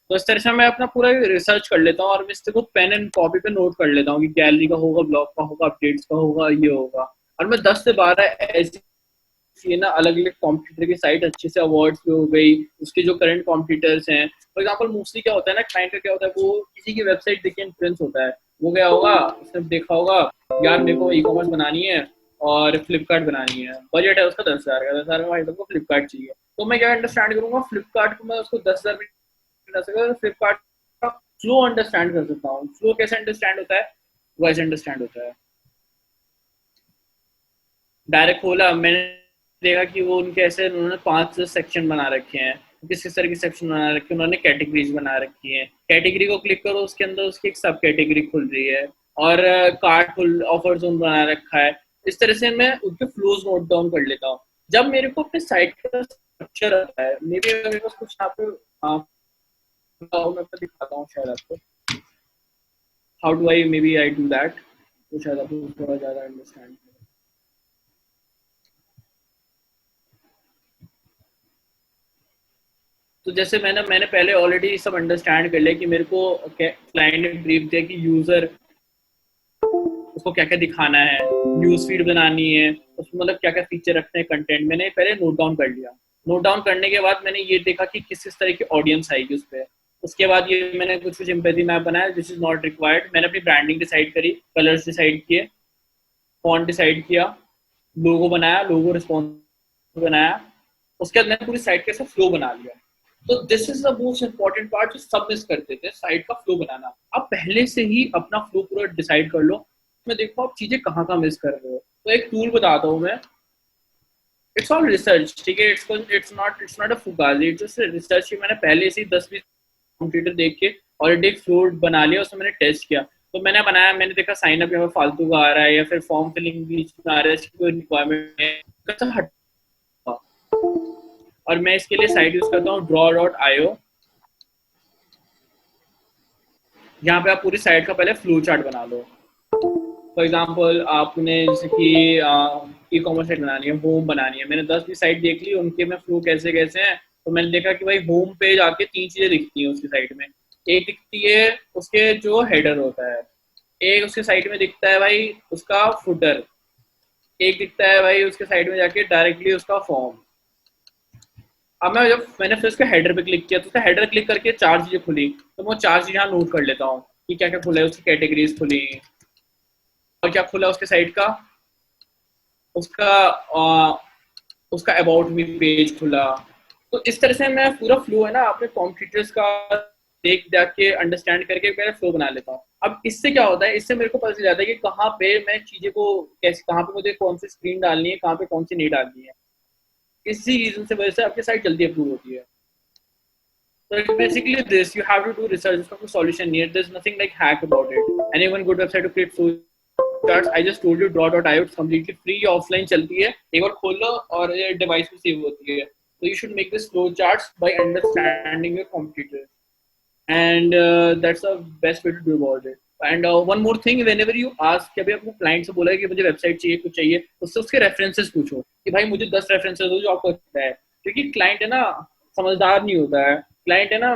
तो इस तरह से मैं अपना पूरा रिसर्च कर लेता हूँ और मैं इसको पेन एंड कॉपी पे नोट कर लेता हूँ कि गैलरी का होगा, ब्लॉग का होगा, अपडेट्स का होगा, ये होगा. और मैं 10 से 12 ऐसी ना अलग अलग कॉम्पिटिटर की साइट अच्छे से अवार्ड्स पे हो गई, उसके जो करंट कॉम्पिटिटर्स हैं. फॉर एग्जाम्पल मोस्टली क्या होता है ना, क्लाइंट का क्या होता है, वो किसी की वेबसाइट देख के इन्फ्लुएंस होता है. वो क्या होगा, उसने देखा होगा यार मेरे को ई कॉमर्स बनानी है और फ्लिपकार्ट बनानी है, बजट है उसका 10,000 का, 10,000 में भाई सबको फ्लिपकार्ट चाहिए. तो मैं क्या अंडरस्टैंड करूंगा, फ्लिपकार्ट को मैं उसको 10,000 में बना सकता, फ्लिपकार्ट का फ्लो अंडरस्टैंड कर सकता हूँ. फ्लो कैसे अंडरस्टैंड होता है, वैसे अंडरस्टैंड होता है. डायरेक्ट खोला, मैंने देखा कि वो उनके ऐसे उन्होंने 5 सेक्शन बना रखे हैं, किस किस तरह के सेक्शन बना रखे हैं, उन्होंने कैटेगरीज बना रखी हैं. कैटेगरी को क्लिक करो, उसके अंदर उसकी एक सब कैटेगरी खुल रही है और कार्ड खुल, ऑफर जोन बना रखा है. इस तरह से मैं उनके फ्लोज नोट डाउन कर लेता हूँ. जब मेरे को अपने साइट का स्ट्रक्चर आता है, मेरे पास कुछ यहाँ पे मैं आपको दिखाता हूँ शायद आपको, how do I maybe I do that, तो शायद आपको थोड़ा ज़्यादा अंडरस्टैंड. तो जैसे मैंने पहले ऑलरेडी सब अंडरस्टैंड कर लिया कि मेरे को क्लाइंट ने ब्रीफ दिया कि यूजर उसको क्या क्या दिखाना है, न्यूज फीड बनानी है, उसमें मतलब क्या क्या फीचर रखते हैं, कंटेंट मैंने पहले नोट डाउन कर लिया. नोट डाउन करने के बाद मैंने ये देखा कि किस किस तरह की ऑडियंस आएगी उस पर. उसके बाद ये मैंने कुछ एम्पैथी मैप बनाया, दिस इज नॉट रिक्वायर्ड. मैंने अपनी ब्रांडिंग डिसाइड करी, कलर्स डिसाइड किए, फॉन्ट डिसाइड किया, लोगो बनाया, लोगो रिस्पॉन्स बनाया. उसके बाद मैंने पूरी साइट का ऐसा फ्लो बना लिया. तो this is the most important part जो सब मिस करते थे, साइट का फ्लो बनाना. आप पहले से ही अपना फ्लो पूरा डिसाइड कर लो. मैं देखो आप चीजें कहाँ कहाँ मिस कर रहे हो. तो एक टूल बताता हूँ मैं, इट्स ऑल रिसर्च, ठीक है. It's not a fugazi, it's just research. मैंने पहले से ही 10-20 कंप्यूटर देख के ऑलरेडी एक फ्लो बना लिया, उसमें मैंने टेस्ट किया. तो मैंने बनाया, मैंने देखा साइन अप यहाँ फालतू का आ रहा है या फिर फॉर्म फिलिंग बीच में आ रहा है, इसकी कोई रिक्वायरमेंट है, कैसा हट. और मैं इसके लिए साइट यूज करता हूँ draw.io. यहाँ पे आप पूरी साइट का पहले फ्लो चार्ट बना लो. फॉर एग्जाम्पल आपने जैसे कि ई कॉमर्स साइट बनानी है, होम बनानी है, मैंने 10-20 साइट देख ली, उनके में फ्लो कैसे कैसे हैं. तो मैंने देखा कि भाई होम पे जाके 3 चीजें दिखती हैं उसकी साइट में. एक दिखती है उसके जो हेडर होता है, एक उसके साइट में दिखता है भाई उसका फुटर, एक दिखता है भाई उसके साइट में जाके डायरेक्टली उसका फॉर्म. अब मैंने फिर उसके हेडर पे क्लिक किया तो उसका हेडर क्लिक करके 4 चीजें खुली, तो मैं 4 चीजें यहाँ नोट कर लेता हूँ कि क्या क्या खुला है. उसकी कैटेगरीज खुली और क्या खुला उसके साइट का, उसका अबाउट मी पेज खुला. तो इस तरह से मैं पूरा फ्लो है ना अपने कॉम्पिटिटर्स का देख देख के अंडरस्टैंड करके मेरा फ्लो बना लेता हूँ. अब इससे क्या होता है, इससे मेरे को पता चल जाता है कि कहाँ पे मैं चीजें को कैसे, कहाँ पे मुझे कौन सी स्क्रीन डालनी है, कहाँ पे कौन सी नहीं डालनी है. इसी रीजन से वजह से आपकी साइट जल्दी अप्रूव होती है. So basically this, you have to do research. इसका कोई solution नहीं है. There's nothing like hack about it. Any one good website to create flow charts. I just told you draw.io. It's completely free, offline चलती है. एक बार खोल लो और ये device पे सेव होती है. So you should make this flow charts by understanding your competitors, and that's the best way to do about it. And one more thing, whenever you ask कि अभी आपको क्लाइंट से बोला है कि मुझे वेबसाइट चाहिए, कुछ चाहिए, उससे उसके रेफरेंसेस पूछो कि भाई मुझे 10 रेफरेंसेस दो जो आपको लगता है. क्योंकि क्लाइंट है ना समझदार नहीं होता है, क्लाइंट है ना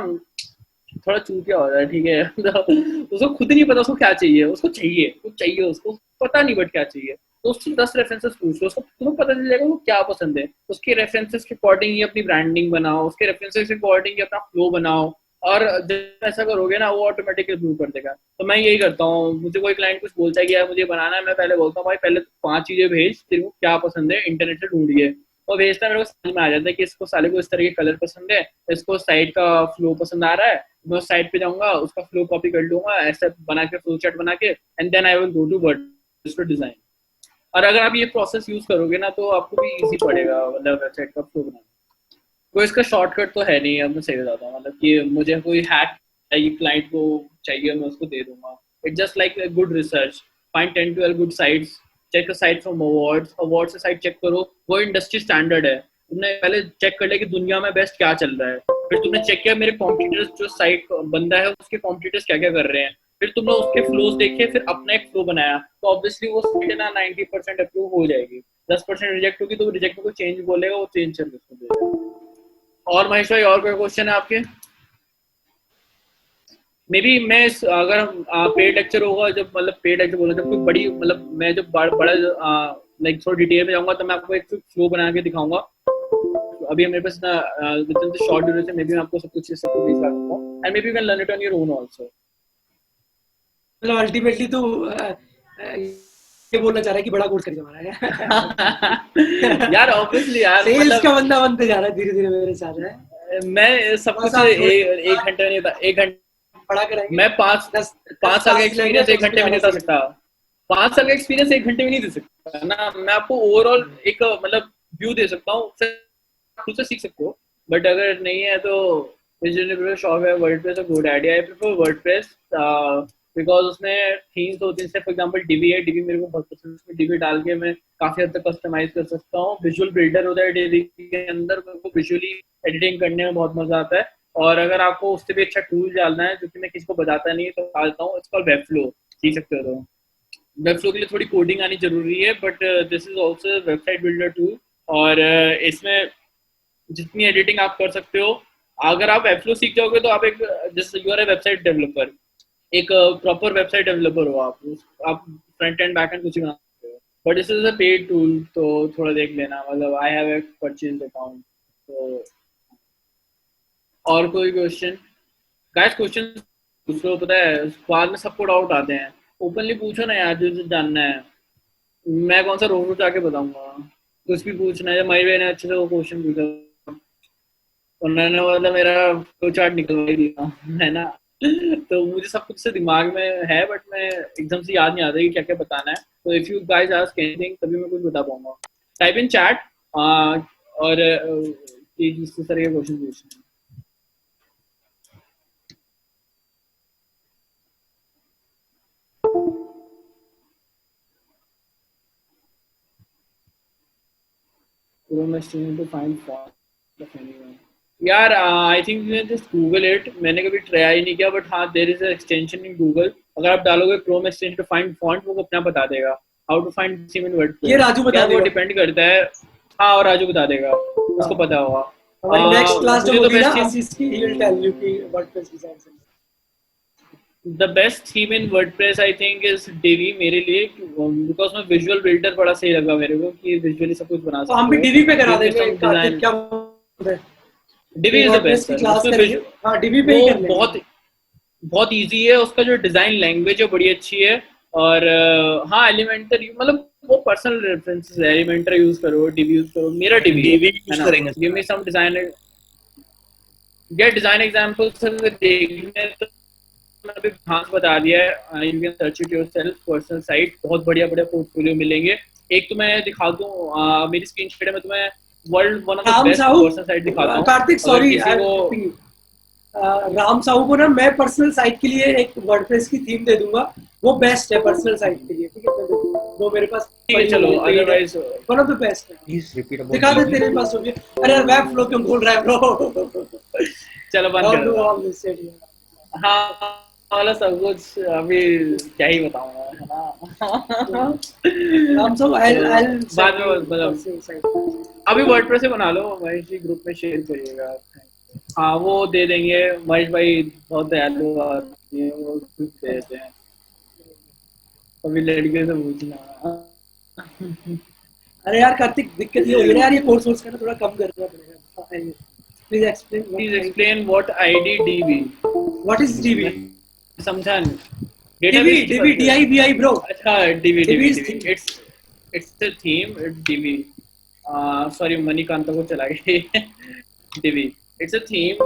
थोड़ा चूतिया होता है, ठीक है. तो उसको खुद नहीं पता उसको क्या चाहिए, उसको चाहिए, कुछ चाहिए, उसको पता नहीं बट क्या चाहिए. तो उससे 10 रेफरेंसेस पूछ लो, उसको तुम्हें पता चल जाएगा वो क्या पसंद है, उसके रेफरेंसेस के अकॉर्डिंग ही अपनी ब्रांडिंग बनाओ, उसके रेफरेंसेस के अकॉर्डिंग ही अपना फ्लो बनाओ, और जब ऐसा करोगे ना वो ऑटोमेटिकली इम्प्रूव कर देगा। तो मैं यही करता हूँ, मुझे कोई क्लाइंट कुछ बोलता है कि यार मुझे बनाना है, मैं पहले बोलता हूँ भाई पहले 5 चीजें भेज, तेरे को क्या पसंद है इंटरनेट से ढूंढिए, और भेजता मेरे को समझ में आ जाता है कि इसको साले को इस तरह के कलर पसंद है, इसको साइट का फ्लो पसंद आ रहा है, मैं उस साइट पे जाऊंगा, उसका फ्लो कॉपी कर लूंगा ऐसा बना के, फ्लो चार्ट बना के, and then I will go to WordPress to design. और अगर आप ये प्रोसेस यूज करोगे ना तो आपको भी इजी पड़ेगा मतलब वेबसाइट का फ्लो बनाना। कोई इसका शॉर्टकट तो है नहीं, अब मैं सही बताता हूँ, मतलब कि मुझे कोई हैक चाहिए, क्लाइंट को चाहिए, मैं उसको दे दूंगा। It's just like a good research, find 10 12 good sites, check a site from awards से साइट चेक करो, वो इंडस्ट्री स्टैंडर्ड है, तुमने पहले चेक कर लिया कि दुनिया में बेस्ट क्या चल रहा है, फिर तुमने चेक किया मेरे कॉम्पिटिटर्स जो साइट बंदा है उसके कॉम्पिटिटर्स क्या क्या कर रहे हैं, फिर तुमने उसके फ्लोज देखे, फिर अपना एक फ्लो बनाया, तो ऑब्वियसली वो साइट ना 90% अप्रूव हो जाएगी, 10% रिजेक्ट होगी, तो रिजेक्ट को चेंज बोलेगा, वो चेंज सर्विस को देगा। और महेश भाई और कोई क्वेश्चन है आपके? मे बी मैं अगर पेड लेक्चर होगा, जब मतलब पेड लेक्चर बोला जब कोई बड़ी मतलब मैं जब बड़ा लाइक थोड़ा डिटेल में जाऊंगा, तो मैं आपको एक फ्लो बना के दिखाऊंगा। अभी मेरे पास ना with in short duration may be मैं आपको सब कुछ इससे बीच रखूंगा, and may be you can learn it on your own also. मतलब अल्टीमेटली तो ये बोलना चाह रहा है कि बड़ा कोर्स करके हमारा है। यार ऑब्वियसली यार सेल्स मतलब का बंदा बनते जा रहा है धीरे धीरे मेरे साथ है। मैं सब बस कुछ आप एक घंटे में नहीं था, एक घंटे बड़ा करेंगे, मैं 5 साल का एक्सपीरियंस 1 घंटे में नहीं बता सकता, 5 साल का एक्सपीरियंस 1 घंटे में नहीं दे सकता ना, मैं आपको ओवरऑल एक मतलब व्यू दे सकता हूँ, फिर खुद से सीख सकते हो। बट अगर नहीं है तो जिन्हें शौक है WordPress a good idea, I prefer WordPress because उसमें थीम्स होती हैं, फॉर एग्जांपल डिवी है, डिवी मेरे को बहुत पसंद है, उसमें डिवी डाल के मैं काफी हद तक कस्टमाइज कर सकता हूँ, विजुअल बिल्डर होता है डिवी के अंदर, मेरे को विजुअली एडिटिंग करने में बहुत मजा आता है। और अगर आपको उससे भी अच्छा टूल डालना है जो कि मैं किसी को बताता नहीं तो डालता हूँ, इसका वेबफ्लो, सीख सकते हो। तो वेबफ्लो के लिए थोड़ी कोडिंग आनी जरूरी है, but this is also website builder tool, और इसमें जितनी एडिटिंग आप कर सकते हो, अगर आप वेबफ्लो सीख जाओगे तो आप एक जैसे you are a website developer, एक प्रॉपर वेबसाइट डेवलपर हो आप फ्रंट एंड बैक एंड कुछ भी बना सकते हो। But this is a paid tool, तो थोड़ा देख लेना, मतलब I have a purchase account. तो और कोई क्वेश्चन? गाइस क्वेश्चन पूछ लो, पता है बाद में सबको डाउट आते हैं, ओपनली पूछो ना यार, जो जानना है। मैं कौन सा रोड जाके बताऊंगा, कुछ भी पूछना है, मई ने अच्छे से वो क्वेश्चन पूछा, उन्होंने मतलब मेरा फ्लो चार्ट निकलवा ही दिया है ना। तो मुझे सब कुछ से दिमाग में है, बट मैं एकदम से याद नहीं आता कि क्या क्या बताना है, तो if you guys ask anything तभी मैं कुछ बता पाऊंगा। टाइप इन चैट, और इस तरह के क्वेश्चन पूछना। Chrome extension to find font of anyone. यार I think you just Google it, मैंने कभी ट्राई नहीं किया, बट हाँ there is a extension in Google, अगर आप डालोगे Chrome extension to find font वो अपना बता देगा how to find theme in WordPress. ये राजू बता यार वो देगा। डिपेंड करता है, हाँ और राजू बता देगा, उसको पता होगा। हमारी नेक्स्ट क्लास जब मुझे तो होगी ना बेस्ट आशीष की, ही विल टेल यू कि वर्डप्रेस डिजाइन से the best theme in WordPress I think is DV मेरे लिए, बिकॉज मैं विजुअल बिल्डर बड़ा सही लगा मेरे को कि विजुअली सब कुछ बना तो हम सकते भी हो। डीवी पे करा Give me देंगे some कार्तिक, design. क्या बोलते हैं? DV is the WordPress best की सर, क्लास उसमें करेंगे, हाँ डीवी पे ही कर लेंगे। बहुत इजी है, उसका जो डिजाइन लैंग्वेज है बड़ी अच्छी है, और हाँ एलिमेंटर मतलब वो पर्सनल रेफरेंसेस है, एलिमेंटर यूज करो, डिवी यूज करो, मेरा डिवी डीवी है यूज ना। करेंगे गिव मी सम डिजाइन, गेट डिजाइन एग्जांपल्स देखने तो मैं अभी हाँ बता दिया है, you can search it yourself, personal site, बहुत बढ़िया बढ़िया पोर्टफोलियो मिलेंगे। एक तो मैं दिखा दूं, मेरी स्क्रीन शेयर में तुम्हें world one of the Ram best Sahu, personal site दिखाता हूँ, कार्तिक अगर सॉरी किसी को। राम साहू को ना मैं पर्सनल साइट के लिए एक वर्डप्रेस की थीम दे दूंगा, वो बेस्ट है पर्सनल साइट के लिए, ठीक है? वो मेरे पास ठीक है चलो, otherwise one of the best है, Please repeat about दिखा दे DB. तेरे पास होगी। अरे यार वेब फ्लो क्यों बोल रहा है ब्रो? चलो बंद कर दो। ऑल दिस हाँ वाला सब कुछ अभी क्या ही बताऊंगा, है ना। राम साहू I'll तो बाद में मतलब पर्सनल साइट। अभी वर्डप्रेस से बना लो, महेश जी ग्रुप में शेयर करिएगा। हाँ वो दे देंगे, महेश भाई बहुत दयालु आदमी है, वो खुद दे देते हैं, अभी लड़के से पूछना। अरे यार कार्तिक, दिक्कत ये हो रही है यार, ये कोर्स करना थोड़ा कम करना पड़ेगा। Please explain Please explain what IDDB. What is dB. मैं समझा नहीं. DB Database dB DIBI bro. अच्छा, DB DB DB is DB. thing। It's the theme. It's DB. Sorry, Manikanta को चला गया. DB. It's a theme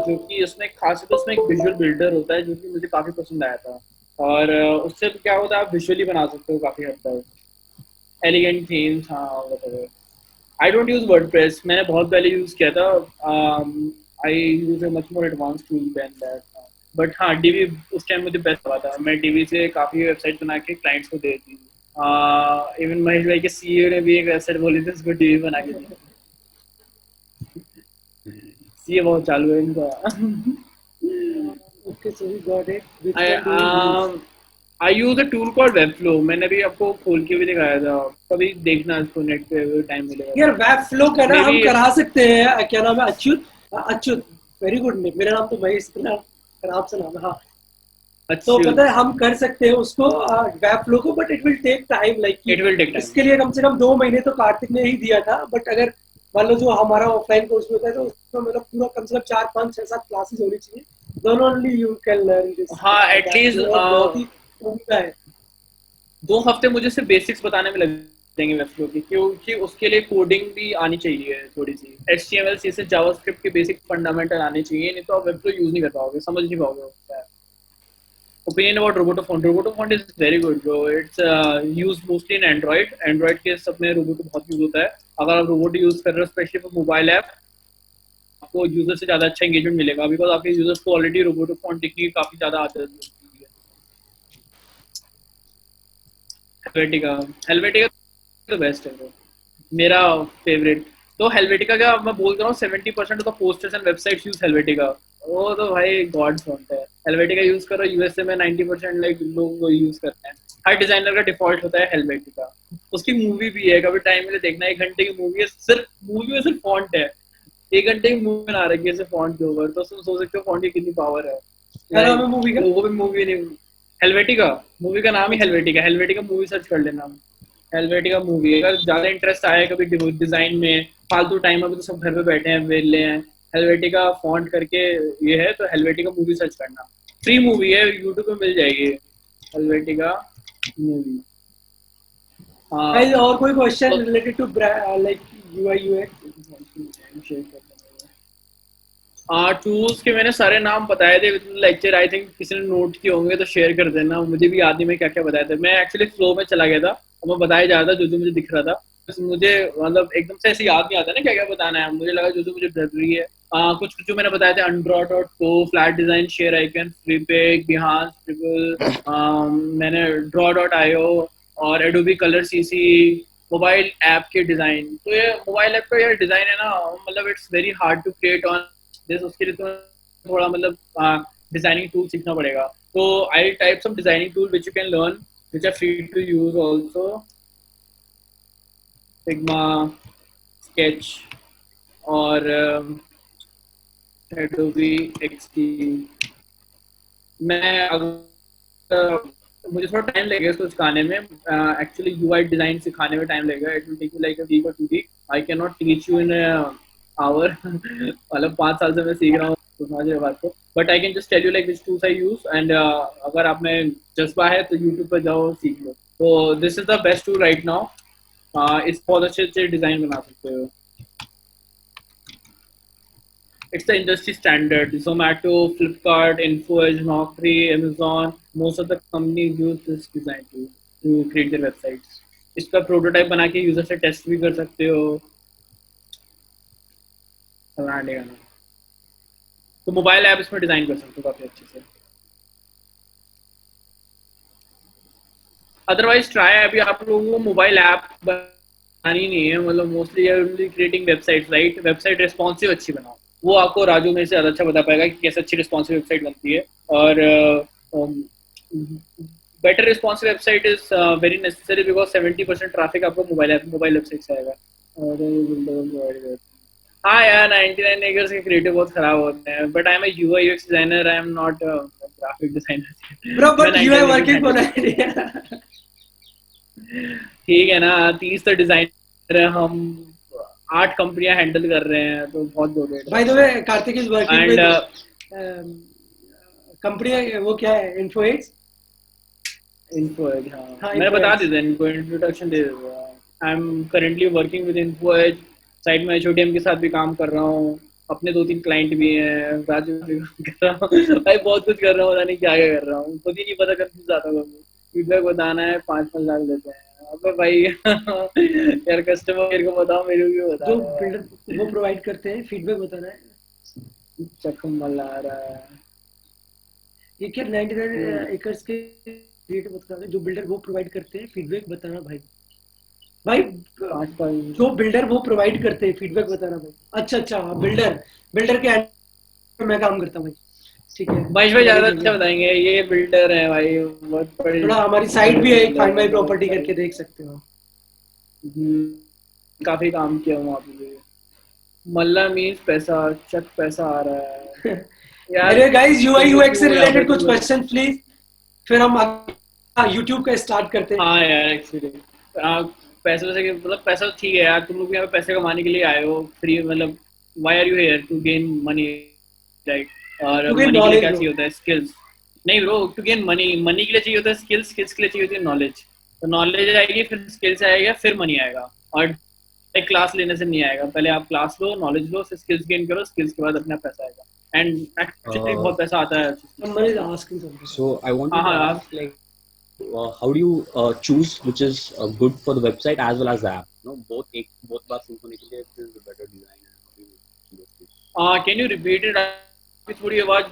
जो कि उसमें खास तो उसमें एक विजुअल बिल्डर होता है जो कि मुझे काफी पसंद आया था. और उससे क्या होता है, आप विजुअली बना सकते हो काफी हद तक. एलिगेंट थीम्स, हाँ whatever. I don't use WordPress. मैंने बहुत पहले यूज किया था. I use a much more advanced tool than that. But हाँ, डीबी उस टाइम मुझे बेस्ट लगा था. मैं डीबी से काफी वेबसाइट बना के क्लाइंट्स को दे दी. इवन महेश भाई के सीईओ ने भी एक वेबसाइट बोली थी, उसको डीबी बना के दी. सीए बहुत चालू है इनका. Okay so we got it. Which I, one do you use? I use a tool called Webflow. मैंने भी आपको खोल के भी दिखाया था. कभी देखना इसको नेट पे टाइम मिलेगा. यार वेब फ्लो का ना हम Maybe- करा सकते हैं। क्या नाम है? Achyut. Achyut very good name. मेरा नाम तो महेश, इतना खराब सा नाम है। हाँ, तो अच्छा, पता है हम कर सकते हैं उसको वेब फ्लो को, but it will take time. Like it will take time. इसके लिए कम से कम 2 महीने तो कार्तिक ने ही दिया था। बट अगर मान लो जो हमारा ऑफलाइन कोर्स होता है तो उसमें मतलब पूरा कम से कम 4 5 6 7 क्लासेस होनी चाहिए, दोनों only you can learn this. हाँ, at least, बहुत ही उम्दा है। 2 हफ्ते मुझे सिर्फ बेसिक्स बताने में लग जाएंगे वेबफ्लो की, क्योंकि उसके लिए कोडिंग भी आनी चाहिए थोड़ी सी. HTML CSS जावास्क्रिप्ट के बेसिक फंडामेंटल आने चाहिए, नहीं तो आप वेबफ्लो यूज नहीं कर पाओगे, समझ नहीं पाओगे उसका. Opinion about Roboto font. Roboto font is very good, bro. It's used mostly in Android. Android के सब में Roboto बहुत यूज होता है. अगर आप Roboto यूज कर रहे हो स्पेशली फॉर मोबाइल ऐप, आपको यूजर से ज्यादा अच्छा एंगेजमेंट मिलेगा, बिकॉज आपके यूजर्स को ऑलरेडी Roboto font दिखने की काफी ज्यादा आदत होती है. हेल्वेटिका. हेल्वेटिका तो बेस्ट है bro. मेरा फेवरेट. तो हेल्वेटिका का मैं बोल रहा हूँ 70% of the posters and websites use Helvetica. वो तो भाई गॉड फॉन्ट है. हेल्वेटिका यूज करो. यूएसए में 90% लाइक लोग यूज करते हैं. हर डिजाइनर का डिफॉल्ट होता है हेल्वेटिका. उसकी मूवी भी है, कभी टाइम मिले देखना. 1 घंटे की मूवी है, सिर्फ मूवी में सिर्फ फॉन्ट है. 1 घंटे की मूवी बना रखी है सिर्फ फॉन्ट के ऊपर. तो तुम सोच सकते हो फॉन्ट की कितनी पावर है. क्या नाम है मूवी का? वो भी मूवी नहीं, हेल्वेटिका. मूवी का नाम ही हेल्वेटिका. हेल्वेटिका मूवी सर्च कर लेना. Helvetica movie. अगर ज्यादा इंटरेस्ट आया कभी डिजाइन में, फालतू टाइम अभी तो सब घर पे बैठे हैं, वेले हैं, हेल्वेटिका फॉन्ट करके ये है, तो हेल्वेटिका मूवी सर्च करना. फ्री मूवी है, यूट्यूब पे मिल जाएगी हेल्वेटिका मूवी. गाइस और कोई question related to like UI UX? Tools के मैंने सारे नाम बताए थे लेक्चर. आई थिंक किसी ने नोट किए होंगे तो शेयर कर देना. मुझे भी याद नहीं मैं क्या क्या बताया था. मैं एक्चुअली फ्लो में चला गया था और मैं बताया जा रहा था जो मुझे दिख रहा था. मुझे मतलब एकदम से ऐसे याद नहीं आता ना क्या क्या बताना है. मुझे लगा जो मुझे डर रही है. कुछ जो मैंने बताया था, Undraw.co, flat design, share icon, Freepik, Behance, मैंने Draw.io और Adobe Color CC, mobile app के डिजाइन. तो ये मोबाइल ऐप का यार डिजाइन है ना, मतलब it's very hard to create on this. उसके लिए तो थोड़ा मतलब डिजाइनिंग टूल सीखना पड़ेगा. तो I type some designing tool which you can learn, which are free to use also. Figma, Sketch और Adobe XD. मैं अगर मुझे थोड़ा टाइम लगेगा इसको सिखाने में. एक्चुअली यूआई डिजाइन सिखाने में टाइम लगेगा. It will take you like a week और 2 week. I can not teach you in hour. मतलब 5 साल से मैं सीख रहा हूँ, समझ रहे हो बात को. But I can just tell you like which tools I use. And अगर आप में जज्बा है तो यूट्यूब पर जाओ सीख लो. तो this is the best tool right now. इस बहुत अच्छे अच्छे डिजाइन बना सकते हो. It's the industry standard. Zomato, Flipkart, InfoEdge, Naukri, Amazon, most of the companies use this design tool to create their websites. इसका प्रोटोटाइप बना के यूजर से टेस्ट भी कर सकते हो. तो मोबाइल ऐप इसमें डिजाइन कर सकते हो काफी अच्छे से. Otherwise try. अभी आप लोगों को मोबाइल ऐप बनानी नहीं है, मतलब mostly creating website, right. Website responsive अच्छी बनाओ. वो आपको राजू मेरे से ज़्यादा अच्छा बता पाएगा कि कैसे अच्छी रिस्पॉन्सिव वेबसाइट बनती है. और better responsive website is very necessary because 70% traffic आपको मोबाइल वेबसाइट से आएगा. हाँ यार, 99 acres के क्रिएटिव बहुत खराब होते हैं. But I am a UI UX designer. I am not graphic designer. Bro, but you are working for that. ठीक है ना, 30 तो डिजाइनर है हम, 8 कंपनियां हैंडल कर रहे हैं, तो बहुत loaded by the way Kartik is working and with company, वो क्या है, इन्फो एड्स। इन्फो एज, हाँ हाँ, मैंने इन्फो बता एड्स। दिया था इनको, इंट्रोडक्शन दे दिया। I am currently working with info edge, side में एचओडीएम के साथ भी काम कर रहा हूँ, अपने 2-3 क्लाइंट भी हैं, राजू भी कर रहा हूँ भाई, बहुत कुछ कर रहा हूँ, पता नहीं क्या क्या कर रहा हूँ, खुद ही नहीं पता, कंफ्यूज जाता हूँ। फीडबैक बताना है, 5-5 लाख देते हैं, अबे भाई यार कस्टमर केयर को बताओ, मेरे को क्यों बता जो रहे बिल्डर वो प्रोवाइड करते हैं, फीडबैक बताना है। हो, चक्कर मल्ला आ रहा है। ये क्या 99 एकर्स के रेट बता रहे, जो बिल्डर वो प्रोवाइड करते हैं, फीडबैक बताना भाई। भाई 5-5 जो बिल्डर वो प्रोवाइड करते हैं, फीडबैक बताना भाई। अच्छा अच्छा, बिल्डर बिल्डर के अंडर मैं काम करता हूँ भाई। ठीक है, महेश भाई ज्यादा नॉलेज हो अच्छा गया। बताएंगे, ये बिल्डर है भाई, बहुत बड़े थोड़ा हमारी साइट बड़े भी है, एक बिल्डर फाइंड है माई बहुत प्रॉपर्टी भाई। करके देख सकते हो। काफी काम किया वहाँ पे। मल्ला मीन्स पैसा, चक पैसा आ रहा है यार। अरे गाइस, यूआई तुम यूएक्स से क्यों यहाँ पे रिलेटेड कुछ तुम, क्वेश्चन प्लीज, फिर हम यूट्यूब का स्टार्ट करते हैं। हाँ यार एक्चुअली पैसे वैसे मतलब पैसा तो ठीक है यार, तुम लोग भी यहाँ पे पैसे कमाने के लिए आए हो फ्री, मतलब why are you here to gain money, right? और टू गेन मनी के लिए नॉलेज क्या ब्रो। चाहिए होता है? स्किल्स। नहीं bro, to gain money, money के लिए चाहिए होता है स्किल्स, स्किल्स के लिए चाहिए होती है नॉलेज। तो नॉलेज आएगी, फिर स्किल्स आएगा, फिर मनी आएगा। और एक क्लास लेने से नहीं आएगा, पहले आप क्लास लो, नॉलेज लो, फिर स्किल्स गेन करो, स्किल्स के बाद अपना पैसा आएगा। एंड एक्चुअली Uh, बहुत पैसा आता है। Someone is asking something. so I हाँ wanted to हाँ, ask, like, how do you choose which is good for the website as well as the app? No, both बात सुनने के लिए this is a better design. And how do you choose those two? Can you repeat it? आपकी थोड़ी आवाज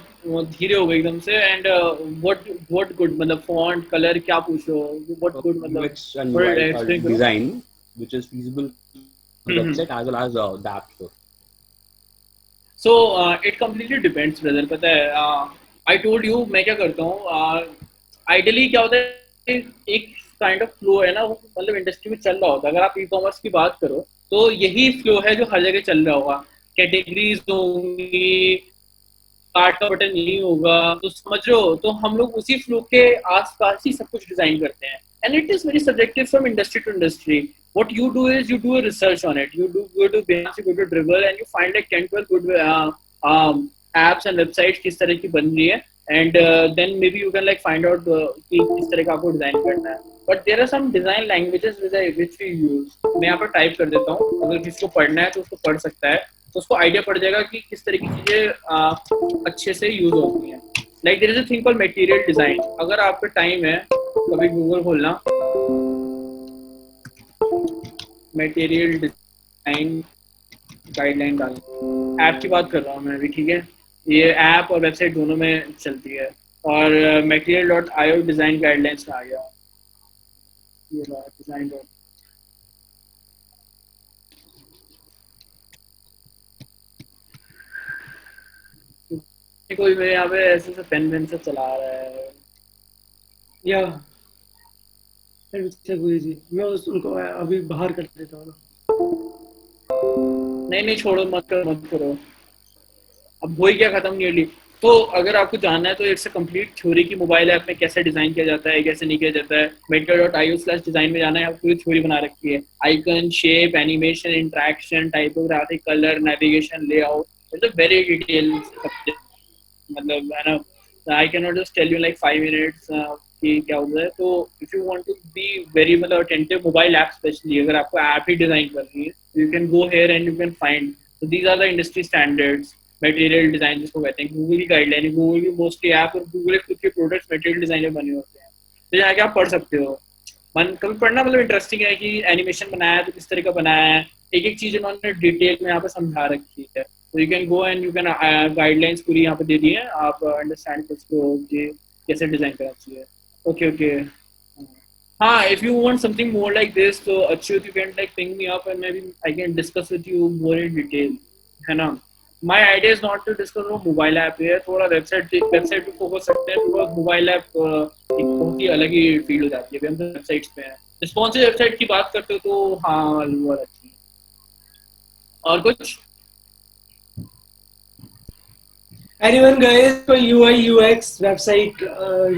धीरे हो गई एकदम से। एंड व्हाट गुड, मतलब फॉन्ट कलर क्या पूछो, व्हाट गुड मतलब, UX and थोड़ा UI एक्सप्लेन करो। design which is feasible for the website as well as the app store. So it completely depends brother, पता है। आई टोल्ड यू मैं क्या करता हूँ। आइडियली क्या होता है, एक काइंड ऑफ फ्लो है ना, वो मतलब इंडस्ट्री में चल रहा होता है। अगर आप ई कॉमर्स की बात करो तो यही फ्लो है जो हर जगह चल रहा होगा। कैटेगरीज होंगी, कार्ट का बटन नहीं होगा, तो समझ रहे हो, तो हम लोग उसी फ्लो के आसपास ही सब कुछ डिजाइन करते हैं। And it is very subjective from industry to industry. What you do is you do a research on it. You do go to Behance, you go to Dribbble, and you find like 10-12 good apps and websites किस तरह की बन रही है, and then maybe you can like find out कि किस तरह का आपको डिजाइन करना है। But there are some design languages which we use. मैं यहाँ पर टाइप कर देता हूँ, अगर किसी को पढ़ना है तो उसको पढ़ सकता है, तो उसको आइडिया पड़ जाएगा कि किस तरह की चीजें अच्छे से यूज होती हैं। Like there is a thing called material design. अगर आपका टाइम है, कभी गूगल खोलना, मटेरियल डिजाइन गाइडलाइन डाल, ऐप की बात कर रहा हूँ मैं अभी, ठीक है? ये ऐप और वेबसाइट दोनों में चलती है। और material.io डिजाइन गाइडलाइंस में आ गया ये डिजाइन डॉट। कोई मेरे यहाँ पे ऐसे से पेन से चला रहा है। या जी, मैं उनको अभी बाहर कर देता हूँ ना। नहीं नहीं छोड़ो, मत करो मत करो, अब वही क्या खत्म नियरली। तो अगर आपको जानना है तो इट्स अ कंप्लीट थ्योरी की मोबाइल ऐप में कैसे डिजाइन किया जाता है, कैसे नहीं किया जाता है। meteor.io/design में जाना है, आपको पूरी थ्योरी बना रखी है। Icon, shape, animation, interaction, typography, colour, navigation, layout, it's a very detail subject, मतलब है ना। I can not just tell you like 5 minutes कि क्या होता है। तो if you want to be very मतलब अटेंटिव मोबाइल ऐप स्पेशली, अगर आपको ऐप ही डिजाइन करनी है, you can go here and you can find, so these are the industry standards। Material design जिसको कहते हैं, गूगल की गाइडलाइन है, गूगल की मोस्टली ऐप और गूगल के खुद के प्रोडक्ट्स मटेरियल डिजाइन में बने होते हैं, तो यहाँ के आप पढ़ सकते हो। मन कभी पढ़ना मतलब इंटरेस्टिंग है कि एनिमेशन बनाया है तो किस तरह का बनाया है, एक एक चीज उन्होंने डिटेल में यहाँ पे समझा रखी है। तो you can go and you can guidelines पूरी यहाँ पे दे दी है, आप अंडरस्टैंड कर सकते हो कि कैसे डिजाइन करना चाहिए। ओके ओके, हाँ, if you want something more like this, so Achyut, you can like ping me up and maybe I can discuss with you more in detail, है ना? My idea is not to discuss वो mobile app है, थोड़ा website पे focus करते हैं, because mobile app एक बहुत ही अलग ही फील्ड हो जाती है। अभी हम तो वेबसाइट्स पे हैं। रिस्पॉन्सिव वेबसाइट की बात करते हो तो हाँ वो अच्छी है। और कुछ एनीवन गाइस, कोई यूआई यूएक्स वेबसाइट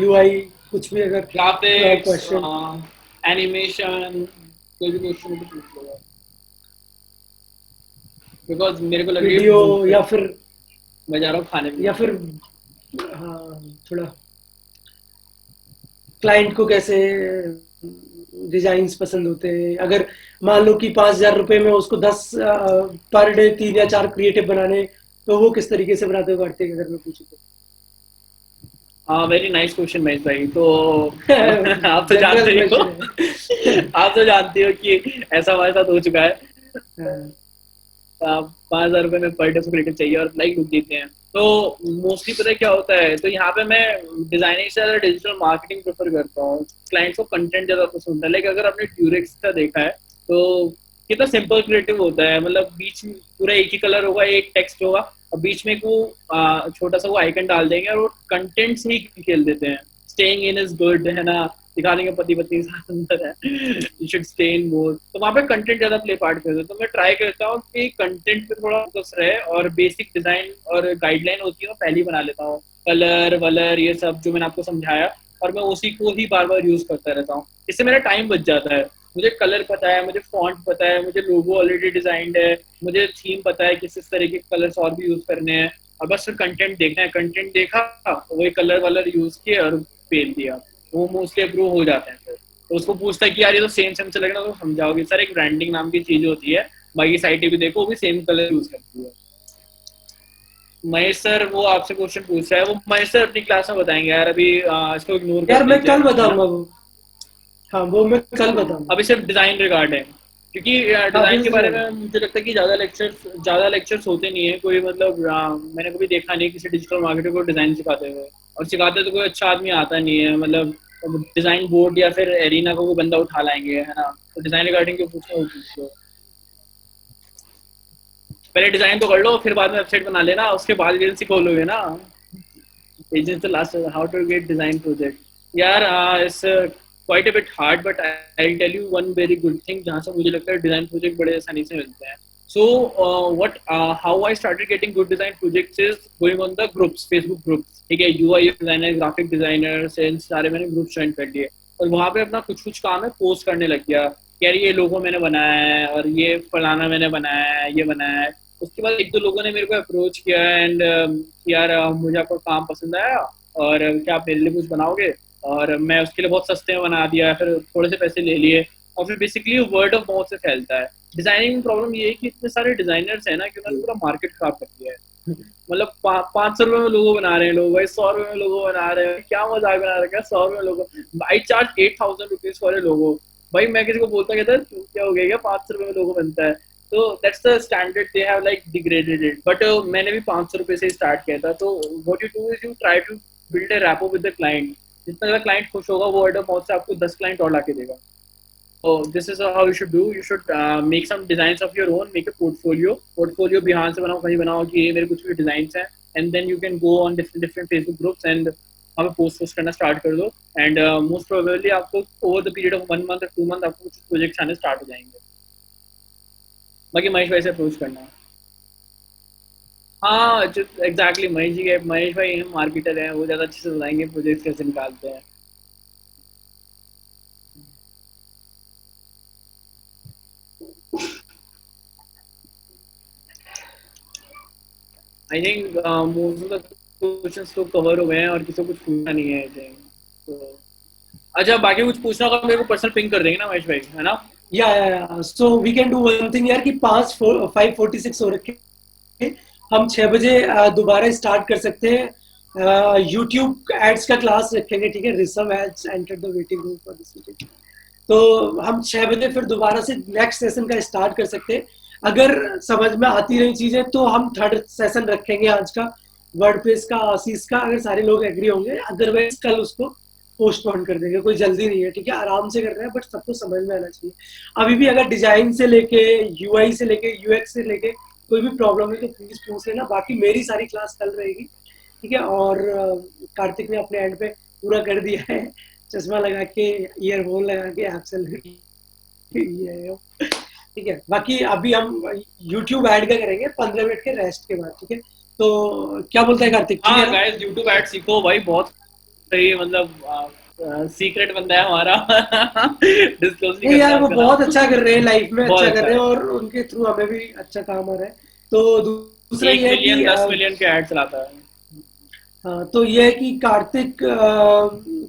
यूआई कुछ भी अगर ग्राफिक्स, क्वेश्चन। एनिमेशन, कोई भी क्वेश्चन तो पूछ लो, बिकॉज मेरे को लग रही है वीडियो भूख है। या फिर मैं जा रहा हूँ खाने में। या फिर हाँ, थोड़ा क्लाइंट को कैसे डिजाइन्स पसंद होते हैं, अगर मान लो कि 5,000 रुपए में उसको 10 पर डे 3 या 4 क्रिएटिव बनाने, तो वो किस तरीके से बनाते हो कार्तिक, अगर मैं पूछूं तो? हाँ, वेरी नाइस क्वेश्चन महेश भाई। तो आप तो जनरल जानते ही हो, क्वेश्चन है। आप तो जानते हो कि ऐसा हमारे साथ हो चुका है। हाँ, 5,000 रुपए में पर डे क्रिएटिव चाहिए और लाइक बुक देते हैं। तो मोस्टली पता है क्या होता है, तो यहाँ पे मैं डिजाइनिंग से ज्यादा डिजिटल मार्केटिंग प्रेफर करता हूँ। क्लाइंट को कंटेंट ज्यादा पसंद है। लाइक अगर आपने ड्यूरेक्स का देखा है तो कितना सिंपल क्रिएटिव होता है, मतलब बीच में पूरा एक ही कलर होगा, एक टेक्स्ट होगा और बीच में वो छोटा सा वो आइकन डाल देंगे और वो कंटेंट से ही खेल देते हैं। स्टेइंग इन इज गुड, है ना, दिखाने के पति पत्नी के साथ अंदर है, यू शुड स्टे इन मोर। तो वहाँ पे कंटेंट ज्यादा प्ले पार्ट करते हैं। तो मैं ट्राई करता हूँ कि कंटेंट पे थोड़ा फोकस रहे और बेसिक डिजाइन और गाइडलाइन होती है वो पहले ही बना लेता हूँ। कलर वलर ये सब जो मैंने आपको समझाया, और मैं उसी को ही बार बार यूज करता रहता हूँ। इससे मेरा टाइम बच जाता है। मुझे कलर पता है, मुझे फॉन्ट पता है, मुझे लोगो ऑलरेडी डिजाइंड है, मुझे थीम पता है किस तरह के कलर्स और भी यूज करने हैं, और बस फिर कंटेंट देखना है। कंटेंट देखा, वही कलर वलर यूज किए और फेल दिया, वो मोस्टली अप्रूव हो जाते हैं। फिर तो उसको पूछता है कि यार ये तो सेम सेम से लगना, तो समझाओगे सर एक ब्रांडिंग नाम की चीज होती है, बाकी साइटें भी देखो वो भी सेम कलर यूज करती है। महेश सर वो आपसे क्वेश्चन पूछ रहा है, वो महेश सर अपनी क्लास में बताएंगे यार, अभी इसको इग्नोर कर यार मैं दीजिए, कल है ना। बताऊंगा वो। हाँ, वो मैं कल बताऊंगा। अभी सिर्फ डिजाइन रिगार्ड है, क्योंकि हाँ, डिजाइन के बारे बिल्कुल। में मुझे लगता है कि ज्यादा लेक्चर्स होते नहीं है कोई, मतलब मैंने कभी देखा नहीं किसी डिजिटल मार्केटर को डिजाइन सिखाते हुए। और सिखाते तो कोई अच्छा आदमी आता नहीं है, मतलब डिजाइन बोर्ड या फिर एरिना को वो बंदा उठा लाएंगे, है ना। तो डिजाइन रिगार्डिंग क्यों पूछना, वो पूछ लो। पहले डिजाइन तो कर लो, फिर बाद में वेबसाइट बना लेना, उसके बाद एजेंसी खोलोगे ना। एजेंसी तो last, how to get design project. यार it's quite a bit hard, but I will tell you one very good thing, जहाँ से मुझे लगता है डिजाइन प्रोजेक्ट बड़े आसानी से मिलते हैं। So what how I started getting good design projects is going on the groups, Facebook groups, ठीक है। UI designer, graphic designer, sales, सारे मैंने ग्रुप ज्वाइन कर लिए और वहाँ पे अपना कुछ कुछ काम है पोस्ट करने लग गया। यार ये लोगो मैंने बनाया है और ये फलाना मैंने बनाया है, ये बनाया है। उसके बाद एक दो लोगों ने मेरे को अप्रोच किया एंड यार मुझे आपका काम पसंद आया और क्या आप मेरे लिए कुछ बनाओगे, और मैं उसके लिए बहुत सस्ते में बना दिया, फिर थोड़े से पैसे ले लिए, और फिर बेसिकली वर्ड ऑफ माउथ से फैलता है। डिजाइनिंग में प्रॉब्लम ये है कि इतने सारे डिजाइनर्स हैं ना कि उन्होंने पूरा मार्केट खराब कर दिया है। मतलब 500 रुपए में लोगो बना रहे हैं लोग भाई, 100 रुपए में लोगो बना रहे हैं, क्या मजाक बना रखा है। 100 रुपए में logo, I charge 8,000 rupees for a logo. भाई मैं किसी को बोलता कहता है क्या हो गया, 500 रुपए में लोगो बनता है। तो that's the standard they have like degraded it. बट मैंने भी 500 रुपए से स्टार्ट किया था। तो what you do is you try to build a rapport with the client. जितना ज्यादा क्लाइंट खुश होगा वो वर्ड ऑफ माउथ से आपको 10 क्लाइंट और लाके देगा। So this is how you should do. You should make some designs of your own, make a portfolio Bihar से बनाओ, कहीं बनाओ कि ये मेरे कुछ भी डिजाइन्स हैं, and then you can go on different Facebook groups and वहाँ पे पोस्ट करना स्टार्ट कर दो। एंड मोस्ट प्रोबेबली आपको over the period of 1 month और 2 मंथ आपको कुछ प्रोजेक्ट्स आने स्टार्ट हो जाएंगे। बाकी महेश भाई से अप्रोच करना। हाँ जो एग्जैक्टली महेश जी, महेश भाई हम मार्केटर हैं, वो ज़्यादा अच्छे से बताएंगे प्रोजेक्ट्स कैसे निकालते हैं। I think most of the questions तो कवर हो गए हैं और किसी को कुछ पूछना नहीं है आई थिंक। तो अच्छा, बाकी कुछ पूछना होगा मेरे को पर्सनल पिंग कर देंगे ना महेश भाई, है ना। या so we can do one thing यार, कि 5:46 हो रखे, हम 6 बजे दोबारा स्टार्ट कर सकते हैं। यूट्यूब एड्स का क्लास रखेंगे, ठीक है। Reserve ads enter the waiting room for this meeting. तो हम 6 बजे फिर दोबारा से नेक्स्ट सेशन का स्टार्ट कर सकते हैं। अगर समझ में आती रही चीजें तो हम थर्ड सेशन रखेंगे आज का, वर्डप्रेस का, आशीष का, अगर सारे लोग एग्री होंगे। अदरवाइज कल उसको पोस्टपोन कर देंगे, कोई जल्दी नहीं है, ठीक है। आराम से कर रहे हैं, बट सबको समझ में आना चाहिए। अभी भी अगर डिजाइन से लेके यूआई से लेके यूएक्स से लेके कोई भी प्रॉब्लम है तो प्लीज पूछ लेना। बाकी मेरी सारी क्लास कल रहेगी, ठीक है। और कार्तिक ने अपने एंड पे पूरा कर दिया है, चश्मा लगा के, ईयरफोन लगा के एब्सेंट, ठीक है। बाकी अभी हम यूट्यूब ऐड का करेंगे 15 मिनट के रेस्ट के बाद, ठीक है। तो क्या बोलता है कार्तिक? हाँ गाइस, यूट्यूब ऐड सीखो भाई, बहुत सही है, मतलब सीक्रेट बंदा है हमारा। डिस्क्लोज नहीं यार, वो बहुत अच्छा कर रहे हैं लाइफ में, बहुत अच्छा कर रहे हैं, अच्छा और उनके थ्रू हमें भी अच्छा काम आ रहा है। तो दूसरा ये है 1 मिलियन कि 10 मिलियन के एड चलाता है। हाँ, तो ये है कि कार्तिक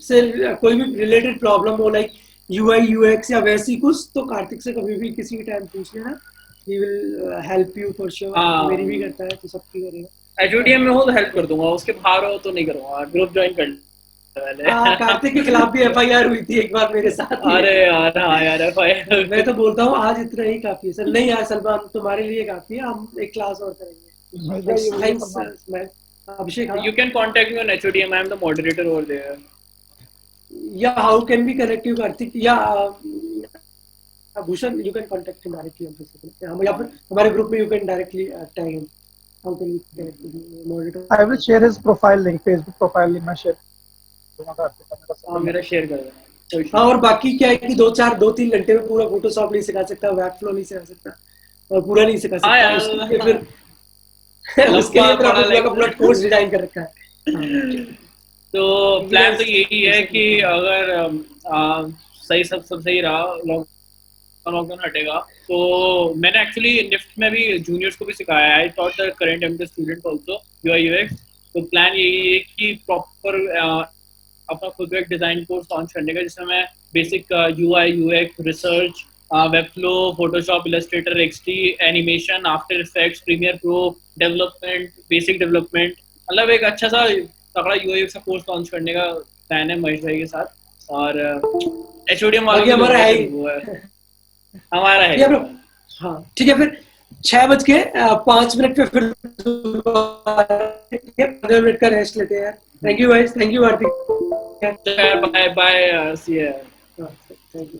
से कोई भी रिलेटेड प्रॉब्लम हो, लाइक यूआई यूएक्स या वैसी कुछ, तो कार्तिक से कभी भी किसी भी टाइम पूछ लेना, he will help you for sure. हाँ मेरी भी करता है तो सबकी करेगा। एचओडीएम में हो तो हेल्प कर दूंगा, उसके बाहर हो तो नहीं करूंगा। ग्रुप ज्वाइन कर पहले। कार्तिक के खिलाफ भी एफआईआर हुई थी एक बार मेरे साथ ही। अरे यार हाँ यार मैं तो बोलता हूँ आज इतना ही काफी है सर। नहीं यार सलमान, तुम्हारे लिए काफी है, हम एक क्लास और करेंगे। Thanks ma'am. अभिषेक, हाँ, You can contact me on HODM. I am the moderator over there. या how can be connect you Kartik, या Bhushan, you can contact him directly on Facebook, या फिर हमारे ग्रुप में you can directly tag him. How can you connect moderator? I will share his profile link, Facebook profile link मैं share दूंगा कार्तिक का, मेरा हाँ मेरा शेयर कर देना। कोई हाँ, और बाकी क्या है कि 2-3 घंटे में पूरा फोटोशॉप नहीं सिखा सकता, वेबफ्लो नहीं सिखा सकता, और पूरा नहीं सिखा हाँ सकता। यार, उसके लिए फिर उसके लिए फिर अपने का पूरा कोर्स डिजाइन कर रखा है। तो प्लान तो यही है कि अगर सही सब सही रहा, लॉकडाउन हटेगा, तो मैंने एक्चुअली निफ्ट में भी जूनियर्स को भी सिखाया है। I taught the current MTech student also UI UX. तो प्लान यही है कि प्रॉपर अपना खुद का एक डिजाइन कोर्स लॉन्च करने का, जिसमें मैं basic UI UX, research, Webflow, Photoshop, Illustrator, XD, animation, after effects, premiere pro, development, basic development, मतलब एक अच्छा सा तगड़ा यूआई का कोर्स लॉन्च करने का प्लान है महेश भाई के साथ। और एचओडीएम वालों बाकी हमारा है ही। हमारा है। ठीक है ब्रो, हाँ ठीक है, फिर 6:05 पे फिर 15 मिनट का रेस्ट लेते हैं यार। Thank you guys, thank you Aarti. Bye bye, see you. Thank you.